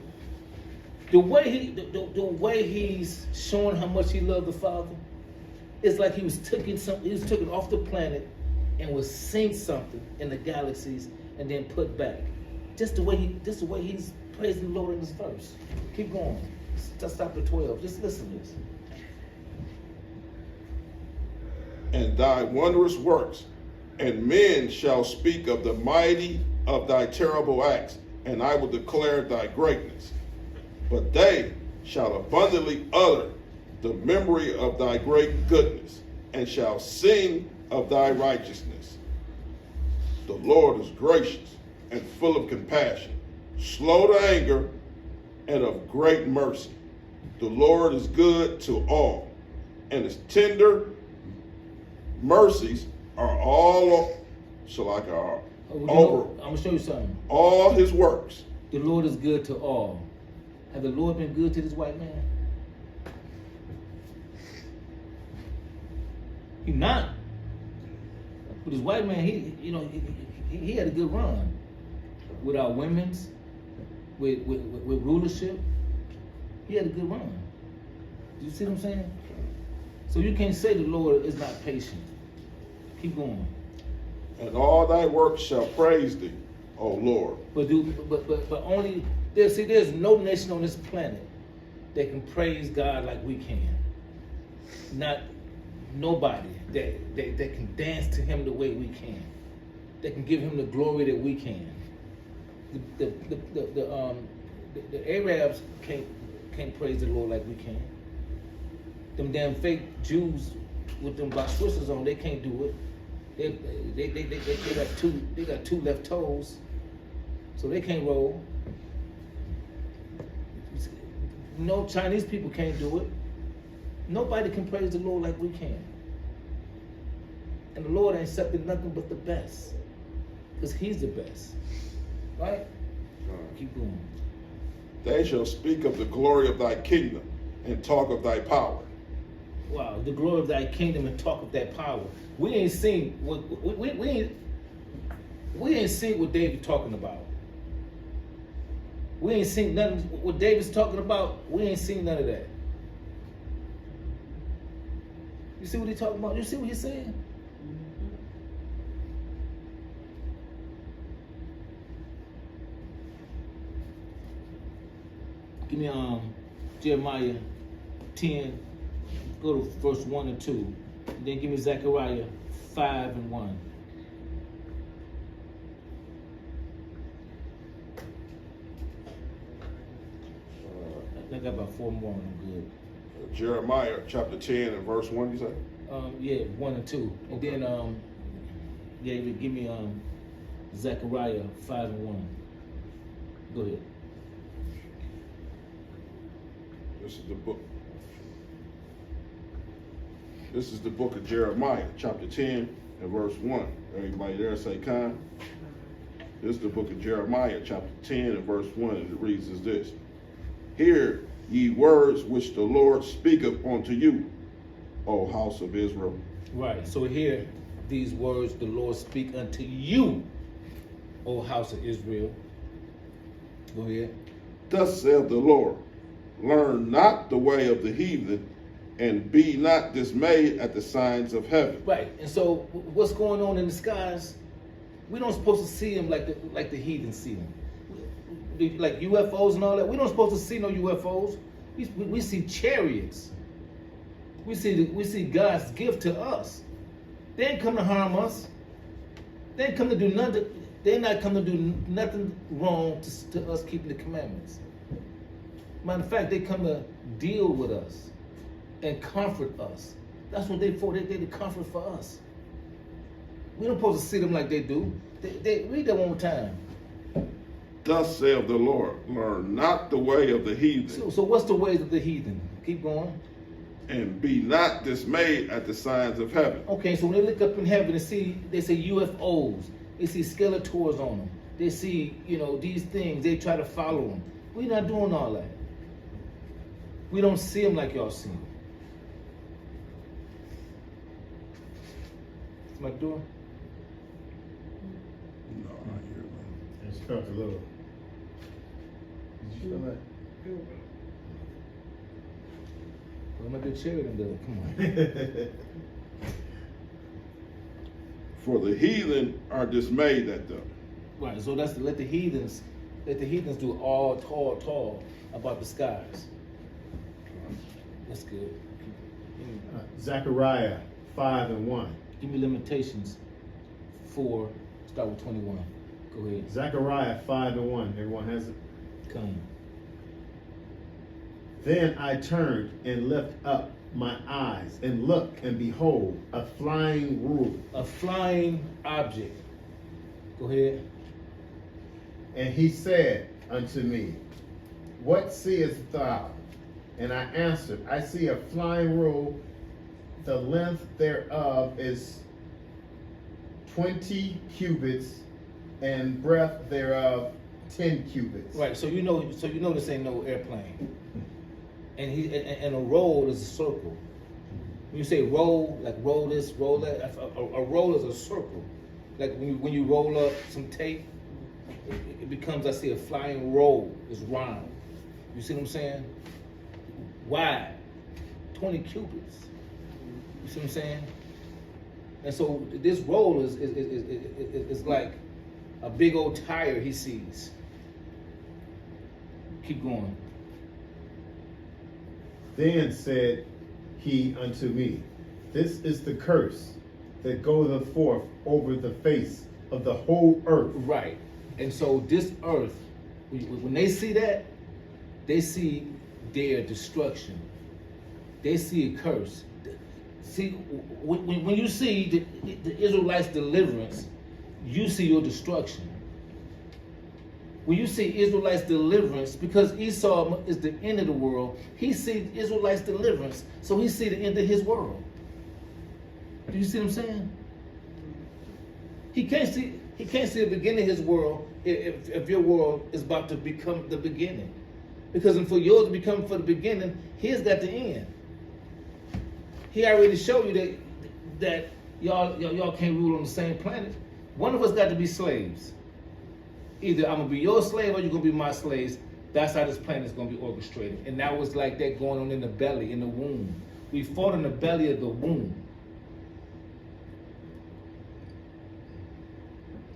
The way he's showing how much he loved the Father, it's like he was taken something. He was taken off the planet and was seen something in the galaxies and then put back. Just the way he's praising the Lord in this verse. Keep going. Just stop at 12. Just listen to this. And thy wondrous works, and men shall speak of the mighty of thy terrible acts, and I will declare thy greatness. But they shall abundantly utter the memory of thy great goodness, and shall sing of thy righteousness. The Lord is gracious and full of compassion, slow to anger, and of great mercy. The Lord is good to all, and his tender mercies are all over. I'm gonna show you something. All his works. The Lord is good to all. Has the Lord been good to this white man? He not. But this white man, he had a good run with our women's, with rulership. He had a good run. Do you see what I'm saying? So you can't say the Lord is not patient. Keep going. And all thy works shall praise thee, O Lord. But only there's no nation on this planet that can praise God like we can. Not nobody that can dance to him the way we can. That can give him the glory that we can. The Arabs can't praise the Lord like we can. Them damn fake Jews with them black switches on, they can't do it. They got two left toes, so they can't roll. No, Chinese people can't do it. Nobody can praise the Lord like we can. And the Lord ain't accepting nothing but the best, because he's the best. Right? Keep going. They shall speak of the glory of thy kingdom and talk of thy power. Wow, the glory of thy kingdom and talk of that power. We ain't seen what we ain't seen what David's talking about. We ain't seen nothing what David's talking about. We ain't seen none of that. You see what he's talking about? You see what he's saying? Give me Jeremiah 10. Go to verse 1 and 2. And then give me Zechariah 5 and 1. I got about 4 more and I'm good. Jeremiah chapter 10 and verse 1, you say? Yeah, 1 and 2. And then give me Zechariah 5 and 1. Go ahead. This is the book This is the book of Jeremiah, chapter 10 and verse 1. Everybody there say kind? This is the book of Jeremiah, chapter 10 and verse 1, and it reads as this. Hear ye words which the Lord speaketh unto you, O house of Israel. Right. So hear these words the Lord speak unto you, O house of Israel. Go ahead. Thus saith the Lord, learn not the way of the heathen, and be not dismayed at the signs of heaven. Right. And so what's going on in the skies? We don't supposed to see them like the heathen see them. Like UFOs and all that. We don't supposed to see no UFOs. We see chariots. We see God's gift to us. They ain't come to harm us. They ain't come to do nothing. They're not come to do nothing wrong to us keeping the commandments. Matter of fact, they come to deal with us and comfort us. That's what they for. They the comfort for us. We don't supposed to see them like they do. They read that one more time. Thus saith the Lord, learn not the way of the heathen. So what's the ways of the heathen? Keep going. And be not dismayed at the signs of heaven. Okay, so when they look up in heaven and see, they say UFOs. They see skeletors on them. They see, these things. They try to follow them. We're not doing all that. We don't see them like y'all see them. Somebody doing? No, I hear that. It's felt a little. Did you feel that? Well, I'm a good cherry and do. Come on. For the heathen are dismayed at them. Right, so that's let the heathens do all tall about the skies. That's good. Zechariah 5 and 1. Give me Limitations 4, start with 21. Go ahead. Zechariah 5 and 1. Everyone has it? Come. Then I turned and lifted up my eyes and looked, and behold, a flying rule. A flying object. Go ahead. And he said unto me, what seest thou? And I answered, I see a flying rule. The length thereof is 20 cubits, and breadth thereof 10 cubits. Right, so you know this ain't no airplane. And a roll is a circle. When you say roll, like roll this, roll that, a roll is a circle. Like when you roll up some tape, it becomes, I see a flying roll. It's round. You see what I'm saying? Wide, 20 cubits. You see what I'm saying? And so this roll is like a big old tire he sees. Keep going. Then said he unto me, this is the curse that goeth forth over the face of the whole earth. Right. And so this earth, when they see that, they see their destruction. They see a curse. See, when you see the Israelites' deliverance, you see your destruction. When you see Israelites' deliverance, because Esau is the end of the world, he sees Israelites' deliverance, so he sees the end of his world. Do you see what I'm saying? He can't see the beginning of his world if your world is about to become the beginning. Because for yours to become for the beginning, his got the end. He already showed you that y'all can't rule on the same planet. One of us got to be slaves. Either I'm gonna be your slave or you're gonna be my slaves. That's how this planet is gonna be orchestrated. And that was like that going on in the belly, in the womb. We fought in the belly of the womb.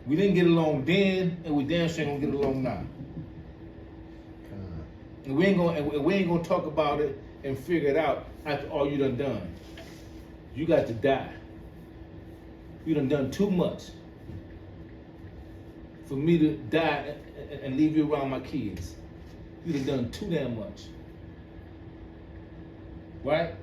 We didn't get along then, and we damn sure ain't gonna get along now. And we ain't gonna talk about it and figure it out after all you done. You got to die. You done too much for me to die and leave you around my kids. You done too damn much. Right?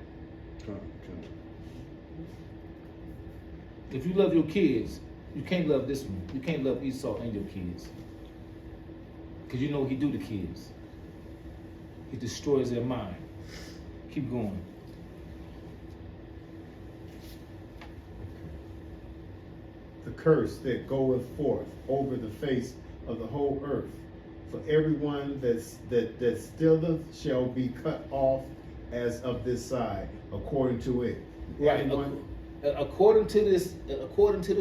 If you love your kids, you can't love this one. You can't love Esau and your kids. Because you know what he do to kids. He destroys their mind. Keep going. curse that goeth forth over the face of the whole earth. For everyone that stealeth shall be cut off as of this side, according to it. Right. Everyone- According to this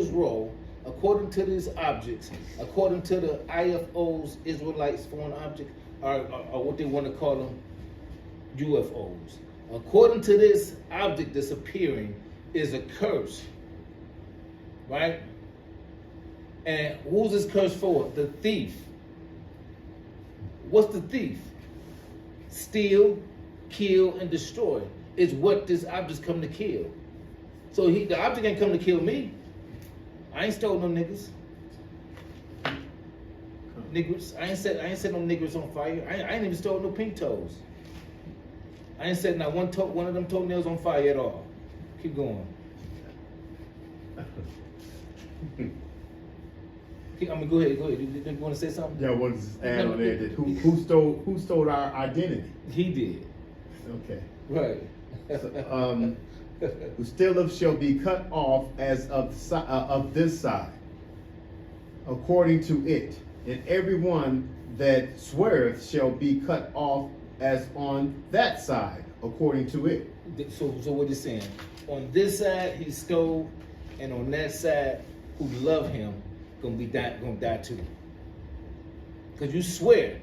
role, according to these objects, according to the IFOs, Israelites foreign objects, or what they want to call them, UFOs. According to this object that's appearing is a curse, right? And who's this curse for? The thief. What's the thief? Steal, kill, and destroy is what this object's come to kill. So the object ain't come to kill me. I ain't stole no niggas. Niggers. I ain't set no niggers on fire. I ain't even stole no pink toes. I ain't set not one of them toenails on fire at all. Keep going. Go ahead. You want to say something? Yeah, I wanted to add on there that who stole our identity? He did. Okay. Right. So, who stealeth shall be cut off as of this side, according to it, and everyone that sweareth shall be cut off as on that side, according to it. So what he's saying? On this side he stole, and on that side, who love him, gonna die too. Because you swear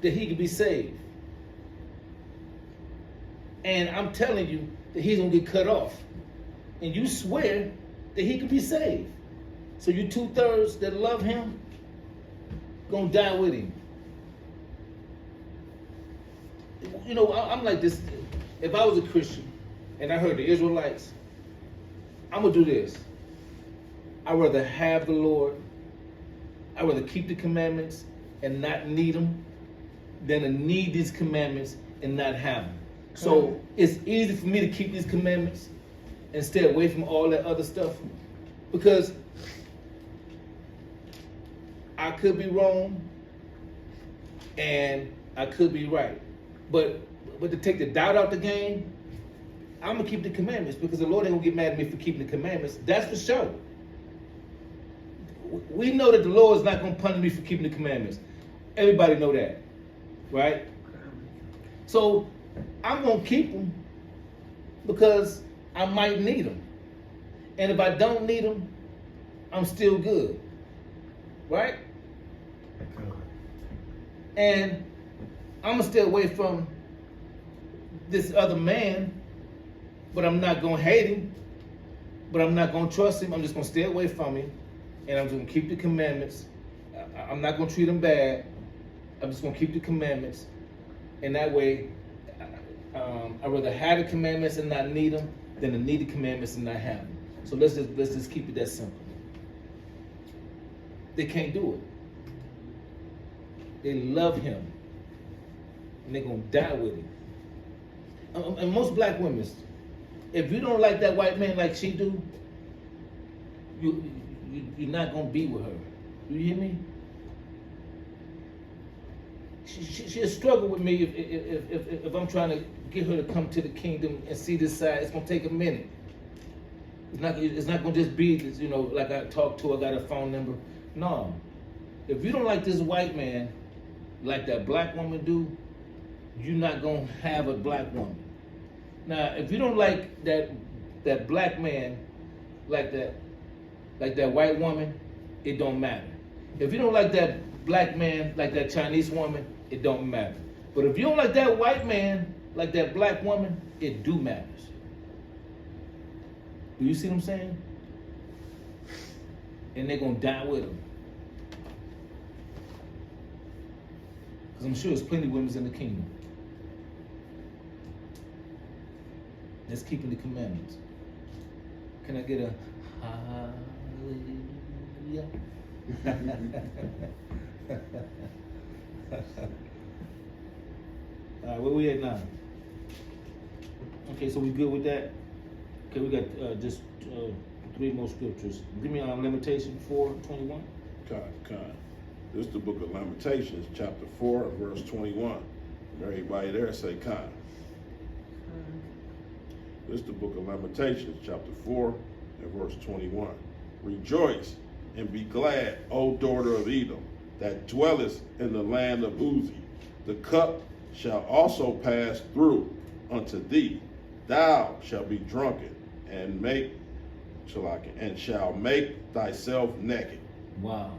that he can be saved. And I'm telling you that he's gonna get cut off. And you swear that he can be saved. So you 2/3 that love him, gonna die with him. You know, I'm like this. If I was a Christian and I heard the Israelites, I'm gonna do this. I'd rather have the Lord, I'd rather keep the commandments and not need them than to need these commandments and not have them. So it's easy for me to keep these commandments and stay away from all that other stuff, because I could be wrong and I could be right. But to take the doubt out the game, I'm gonna keep the commandments, because the Lord ain't gonna get mad at me for keeping the commandments. That's for sure. We know that the Lord is not gonna punish me for keeping the commandments. Everybody know that, right? So I'm gonna keep them because I might need them. And if I don't need them, I'm still good, right? And I'm gonna stay away from this other man, but I'm not gonna hate him, but I'm not gonna trust him. I'm just gonna stay away from him, and I'm just gonna keep the commandments. I'm not gonna treat him bad. I'm just gonna keep the commandments, and that way, I'd rather have the commandments and not need them than to need the commandments and not have them. So let's just keep it that simple. They can't do it. They love him, and they're gonna die with him. And most black women, if you don't like that white man like she do, you're not gonna be with her. You hear me? She'll struggle with me if I'm trying to get her to come to the kingdom and see this side. It's gonna take a minute. It's not gonna just be this, like I talked to her, I got a phone number. No. If you don't like this white man like that black woman do, you're not gonna have a black woman. Now, if you don't like that black man like that white woman, it don't matter. If you don't like that black man like that Chinese woman, it don't matter. But if you don't like that white man like that black woman, it do matters. Do you see what I'm saying? And they're gonna die with him. Because I'm sure there's plenty of women in the kingdom that's keeping the commandments. Can I get a hallelujah? All right, where we at now? Okay, so we good with that? Okay, we got just 3 more scriptures. Give me Lamentation 4:21. Con. This is the book of Lamentations, chapter 4, verse 21. Everybody there say con. This is the book of Lamentations, chapter 4, and verse 21. Rejoice and be glad, O daughter of Edom, that dwellest in the land of Uzi. The cup shall also pass through unto thee. Thou shalt be drunken and shall make thyself naked. Wow.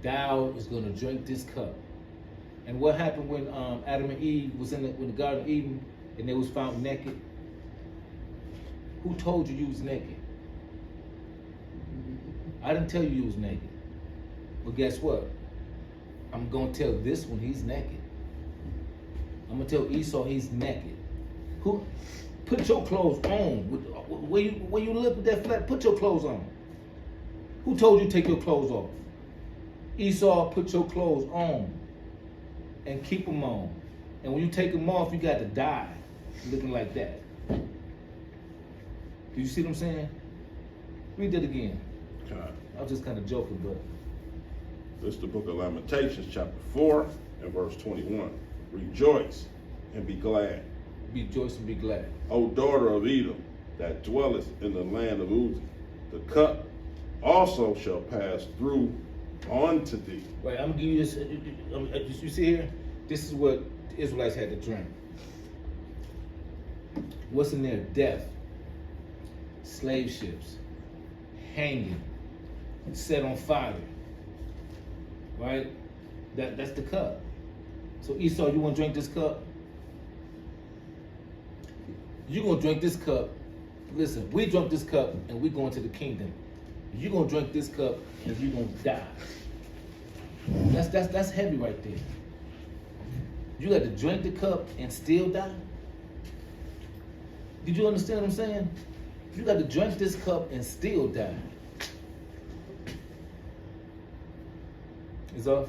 Thou is going to drink this cup. And what happened when Adam and Eve was in the Garden of Eden and they was found naked? Who told you was naked? I didn't tell you was naked. But guess what? I'm going to tell this one he's naked. I'm going to tell Esau he's naked. Who? Put your clothes on. Where you look at that flat, put your clothes on. Who told you to take your clothes off? Esau, put your clothes on and keep them on. And when you take them off, you got to die looking like that. Do you see what I'm saying? Read that again. God. I was just kind of joking, but. This is the book of Lamentations, chapter 4 and verse 21. Rejoice and be glad. Rejoice and be glad. O daughter of Edom, that dwellest in the land of Uzi. The cup also shall pass through unto thee. Right, I'm gonna give you this. You see here? This is what the Israelites had to drink. What's in there? Death, slave ships, hanging, set on fire. Right? That's the cup. So Esau, you want to drink this cup? You're going to drink this cup. Listen, we drunk this cup and we going to the kingdom. You're going to drink this cup and you're going to die. That's heavy right there. You got to drink the cup and still die? Did you understand what I'm saying? You got to drink this cup and still die. It's off?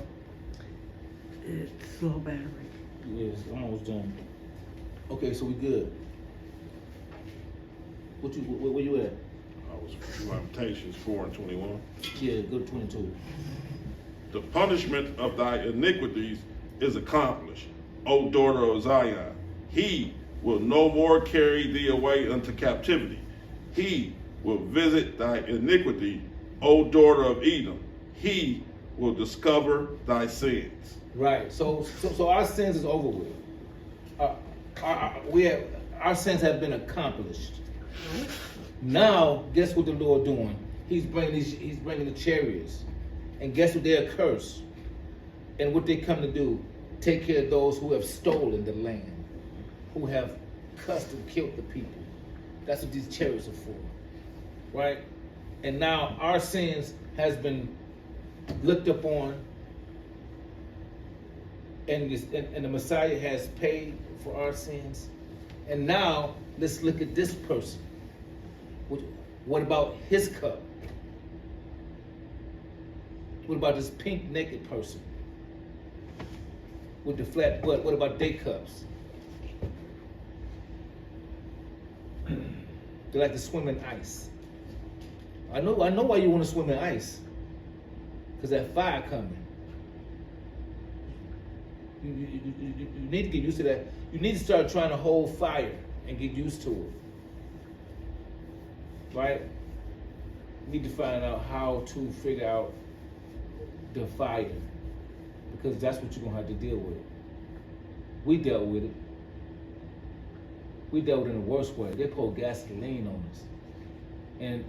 It's low battery. Yes, I'm almost done. Okay, so we good. Where you at? I was Lamentations 4 and 21. Yeah, go to 22. The punishment of thy iniquities is accomplished, O daughter of Zion. He will no more carry thee away unto captivity. He will visit thy iniquity, O daughter of Edom. He will discover thy sins. Right. So our sins is over with. Our sins have been accomplished. Now, guess what the Lord doing? He's bringing the chariots, and guess what? They're cursed. And what they come to do? Take care of those who have stolen the land, who have cussed and killed the people. That's what these chariots are for, right? And now our sins has been looked upon, and the Messiah has paid for our sins. And now let's look at this person. What about his cup? What about this pink naked person with the flat butt? What about their cups? They like to swim in ice. I know why you want to swim in ice. Because that fire coming. You need to get used to that. You need to start trying to hold fire and get used to it. Right? You need to find out how to figure out the fire. Because that's what you're going to have to deal with. We dealt with it. We dealt with it in the worst way. They poured gasoline on us. And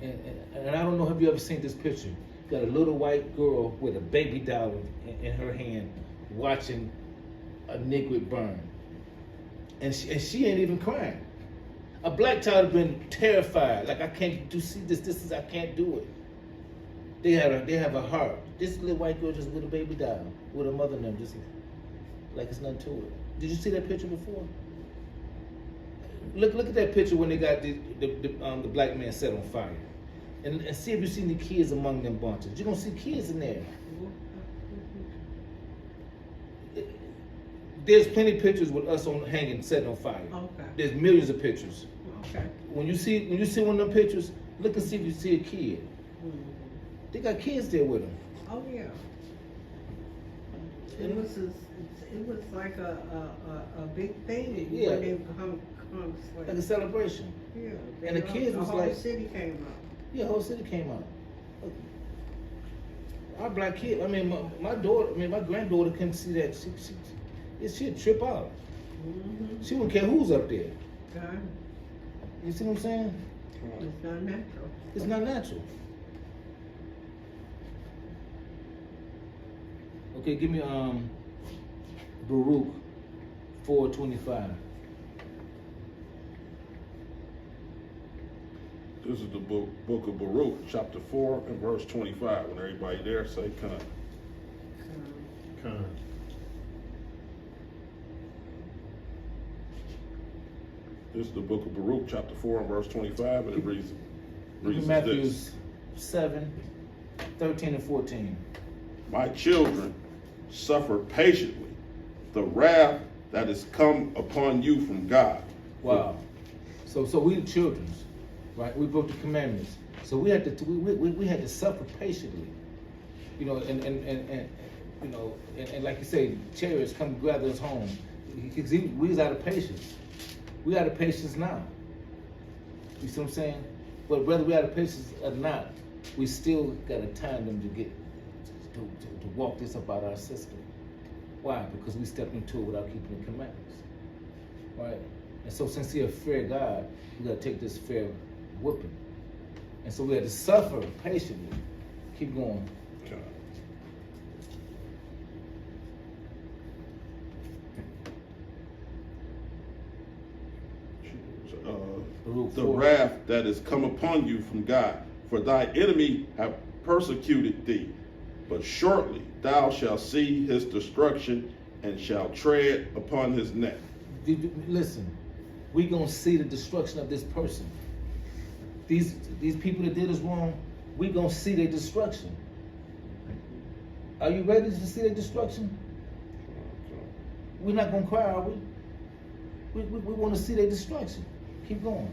I don't know, have you ever seen this picture? You got a little white girl with a baby doll in her hand watching a nigga burn. And she ain't even crying. A black child have been terrified. Like, I can't do, see this, I can't do it. They have a heart. This little white girl just with a baby doll, with her mother and them, just like it's nothing to it. Did you see that picture before? Look at that picture when they got the black man set on fire. And see if you see any kids among them bunches. You're gonna see kids in there. There's plenty of pictures with us on hanging, set on fire. Okay. There's millions of pictures. Okay. When you see one of them pictures, look and see if you see a kid. Mm-hmm. They got kids there with them. Oh yeah. It was like a big thing. Yeah. When they come Like a celebration. Yeah. And the kids was whole like, city came out. yeah, the whole city came out. Our black kid, I mean, my daughter, I mean, my granddaughter couldn't see that. She'd trip out. Mm-hmm. She wouldn't care who's up there. God, You see what I'm saying? it's not natural. It's not natural. Okay, give me Baruch 4:25. This is the book of Baruch, chapter 4 and verse 25. When everybody there, say come. Con. This is the book of Baruch, chapter 4 and verse 25, and it reads Matthew this. 7:13 and 14. My children, suffer patiently the wrath that is come upon you from God. Wow. So we the children's, right? We broke the commandments. So we had to we had to suffer patiently. You know, and you know, and like you say, chariots come gather us home. Because we was out of patience. We out of patience now. You see what I'm saying? But whether we out of patience or not, we still got to time them to get to walk this up out of our system. Why? Because we stepped into it without keeping the commandments. Right? And so since you're a fair God, we got to take this fair whooping. And so we had to suffer patiently. Keep going. The wrath that is come upon you from God, for thy enemy have persecuted thee, but shortly thou shalt see his destruction and shalt tread upon his neck. Listen, we gonna see the destruction of this person. These people that did us wrong, we gonna see their destruction. Are you ready to see their destruction? We're not gonna cry, are we? We want to see their destruction. Keep going.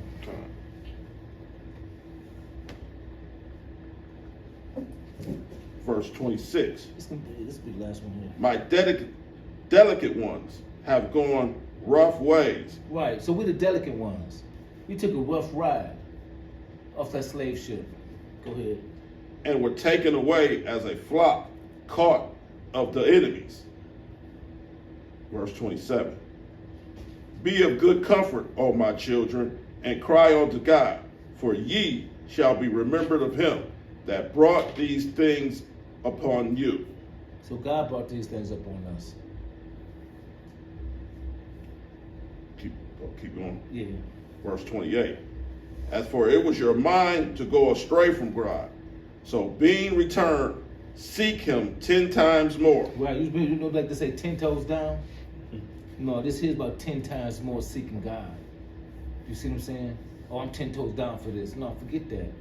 Verse 26. This be the last one here. My delicate ones have gone rough ways. Right, so we the delicate ones. We took a rough ride off that slave ship. Go ahead. And were taken away as a flock caught of the enemies. Verse 27. Be of good comfort, O my children, and cry unto God, for ye shall be remembered of him that brought these things upon you. So God brought these things upon us. Keep going. Yeah. Verse 28. As for it was your mind to go astray from God, so being returned, seek him 10 times more. Right, you know, like they say 10 toes down? No, this here's about 10 times more seeking God. You see what I'm saying? Oh, I'm 10 toes down for this. No, forget that.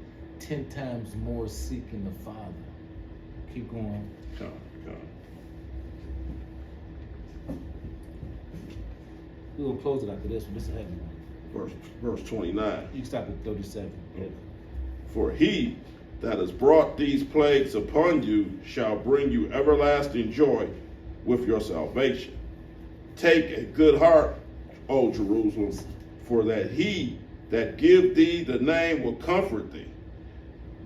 10 times more seeking the Father. Keep going. Come. We're going to close it after this one. This is a heavy one. Verse 29. You can stop at 37. Yeah. For he that has brought these plagues upon you shall bring you everlasting joy with your salvation. Take a good heart, O Jerusalem, for that he that give thee the name will comfort thee.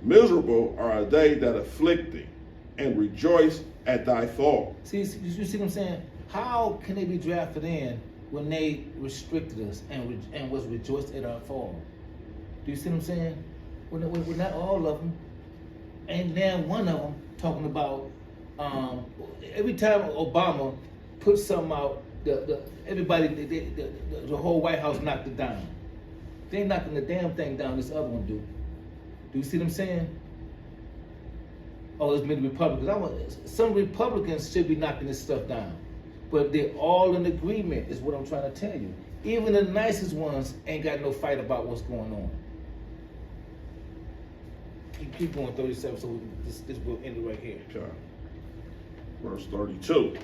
Miserable are they that afflict thee, and rejoice at thy fall. See, you see what I'm saying? How can they be drafted in when they restricted us and was rejoiced at our fall? Do you see what I'm saying? Well, not all of them. And then one of them talking about every time Obama put something out, everybody, the whole White House knocked it down. They ain't knocking the damn thing down. This other one do. Do you see what I'm saying? Oh, it's many Republicans. Some Republicans should be knocking this stuff down, but they're all in agreement. Is what I'm trying to tell you. Even the nicest ones ain't got no fight about what's going on. Keep going, 37. So this will end it right here. Okay. Verse 32.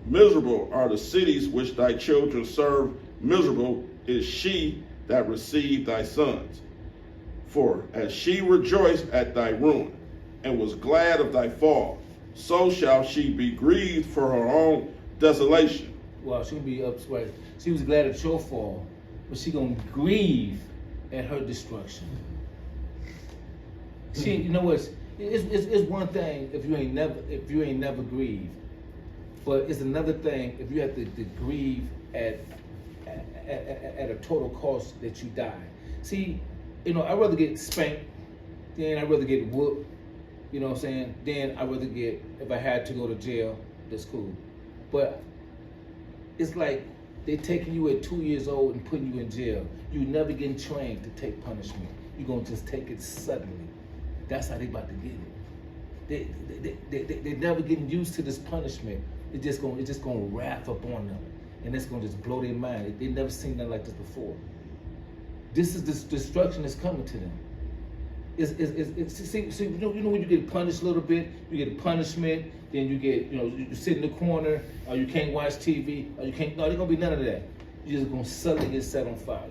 Miserable are the cities which thy children serve. Miserable is she that received thy sons. For as she rejoiced at thy ruin, and was glad of thy fall, so shall she be grieved for her own desolation. Well, she'll be upset. She was glad at your fall, but she gonna grieve at her destruction. See, you know what? It's one thing if you ain't never grieved, but it's another thing if you have to grieve at a total cost that you die. See, you know, I'd rather get spanked, then I'd rather get whooped. You know what I'm saying? Then I'd rather get, if I had to go to jail, that's cool. But it's like they're taking you at 2 years old and putting you in jail. You never getting trained to take punishment. You're gonna just take it suddenly. That's how they about to get it. They're never getting used to this punishment. It's just gonna wrath up on them, and it's gonna just blow their mind. They never seen nothing like this before. This is this destruction that's coming to them. See, you know when you get punished a little bit, you get a punishment, then you get, you know, you sit in the corner, or you can't watch TV, or you can't. No, there's gonna be none of that. You're just gonna suddenly get set on fire.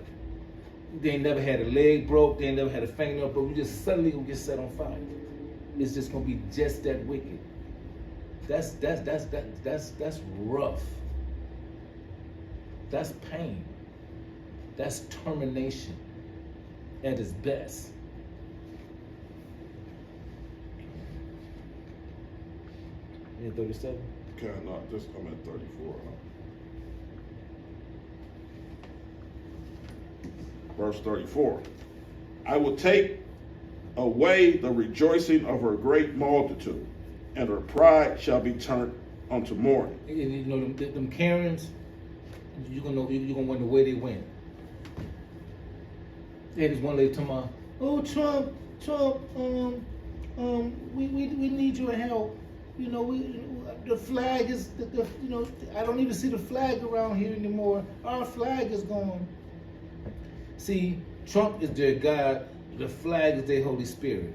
They ain't never had a leg broke, they ain't never had a fingernail broke. You just suddenly gonna get set on fire. It's just gonna be just that wicked. That's rough. That's pain. That's termination at its best. You at 37? Okay, no, just I'm at 34. Verse 34. I will take away the rejoicing of her great multitude, and her pride shall be turned unto mourning. And you know them Karens, you're gonna wonder where they went. They had this one lady talking about, oh Trump, we need your help. You know, the flag is, you know, I don't even see the flag around here anymore. Our flag is gone. See, Trump is their God. The flag is their Holy Spirit.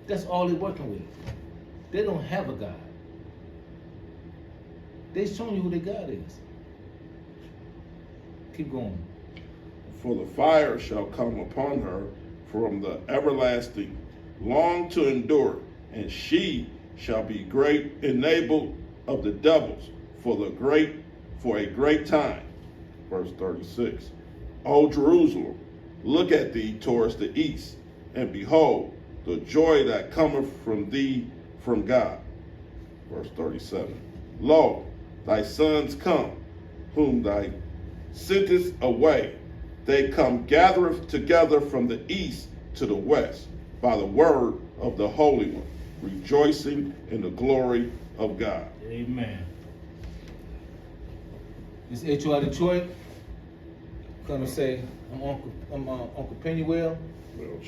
That's all they're working with. They don't have a God. They're showing you who their God is. Keep going. For the fire shall come upon her from the everlasting, long to endure, and she shall be great, enabled of the devils for a great time. Verse 36. O Jerusalem, look at thee towards the east, and behold, the joy that cometh from thee from God. Verse 37. Lo, thy sons come, whom thou sentest away. They come gathereth together from the east to the west, by the word of the Holy One, rejoicing in the glory of God. Amen. This HOI Detroit. Gonna say I'm Uncle Penuel. Well,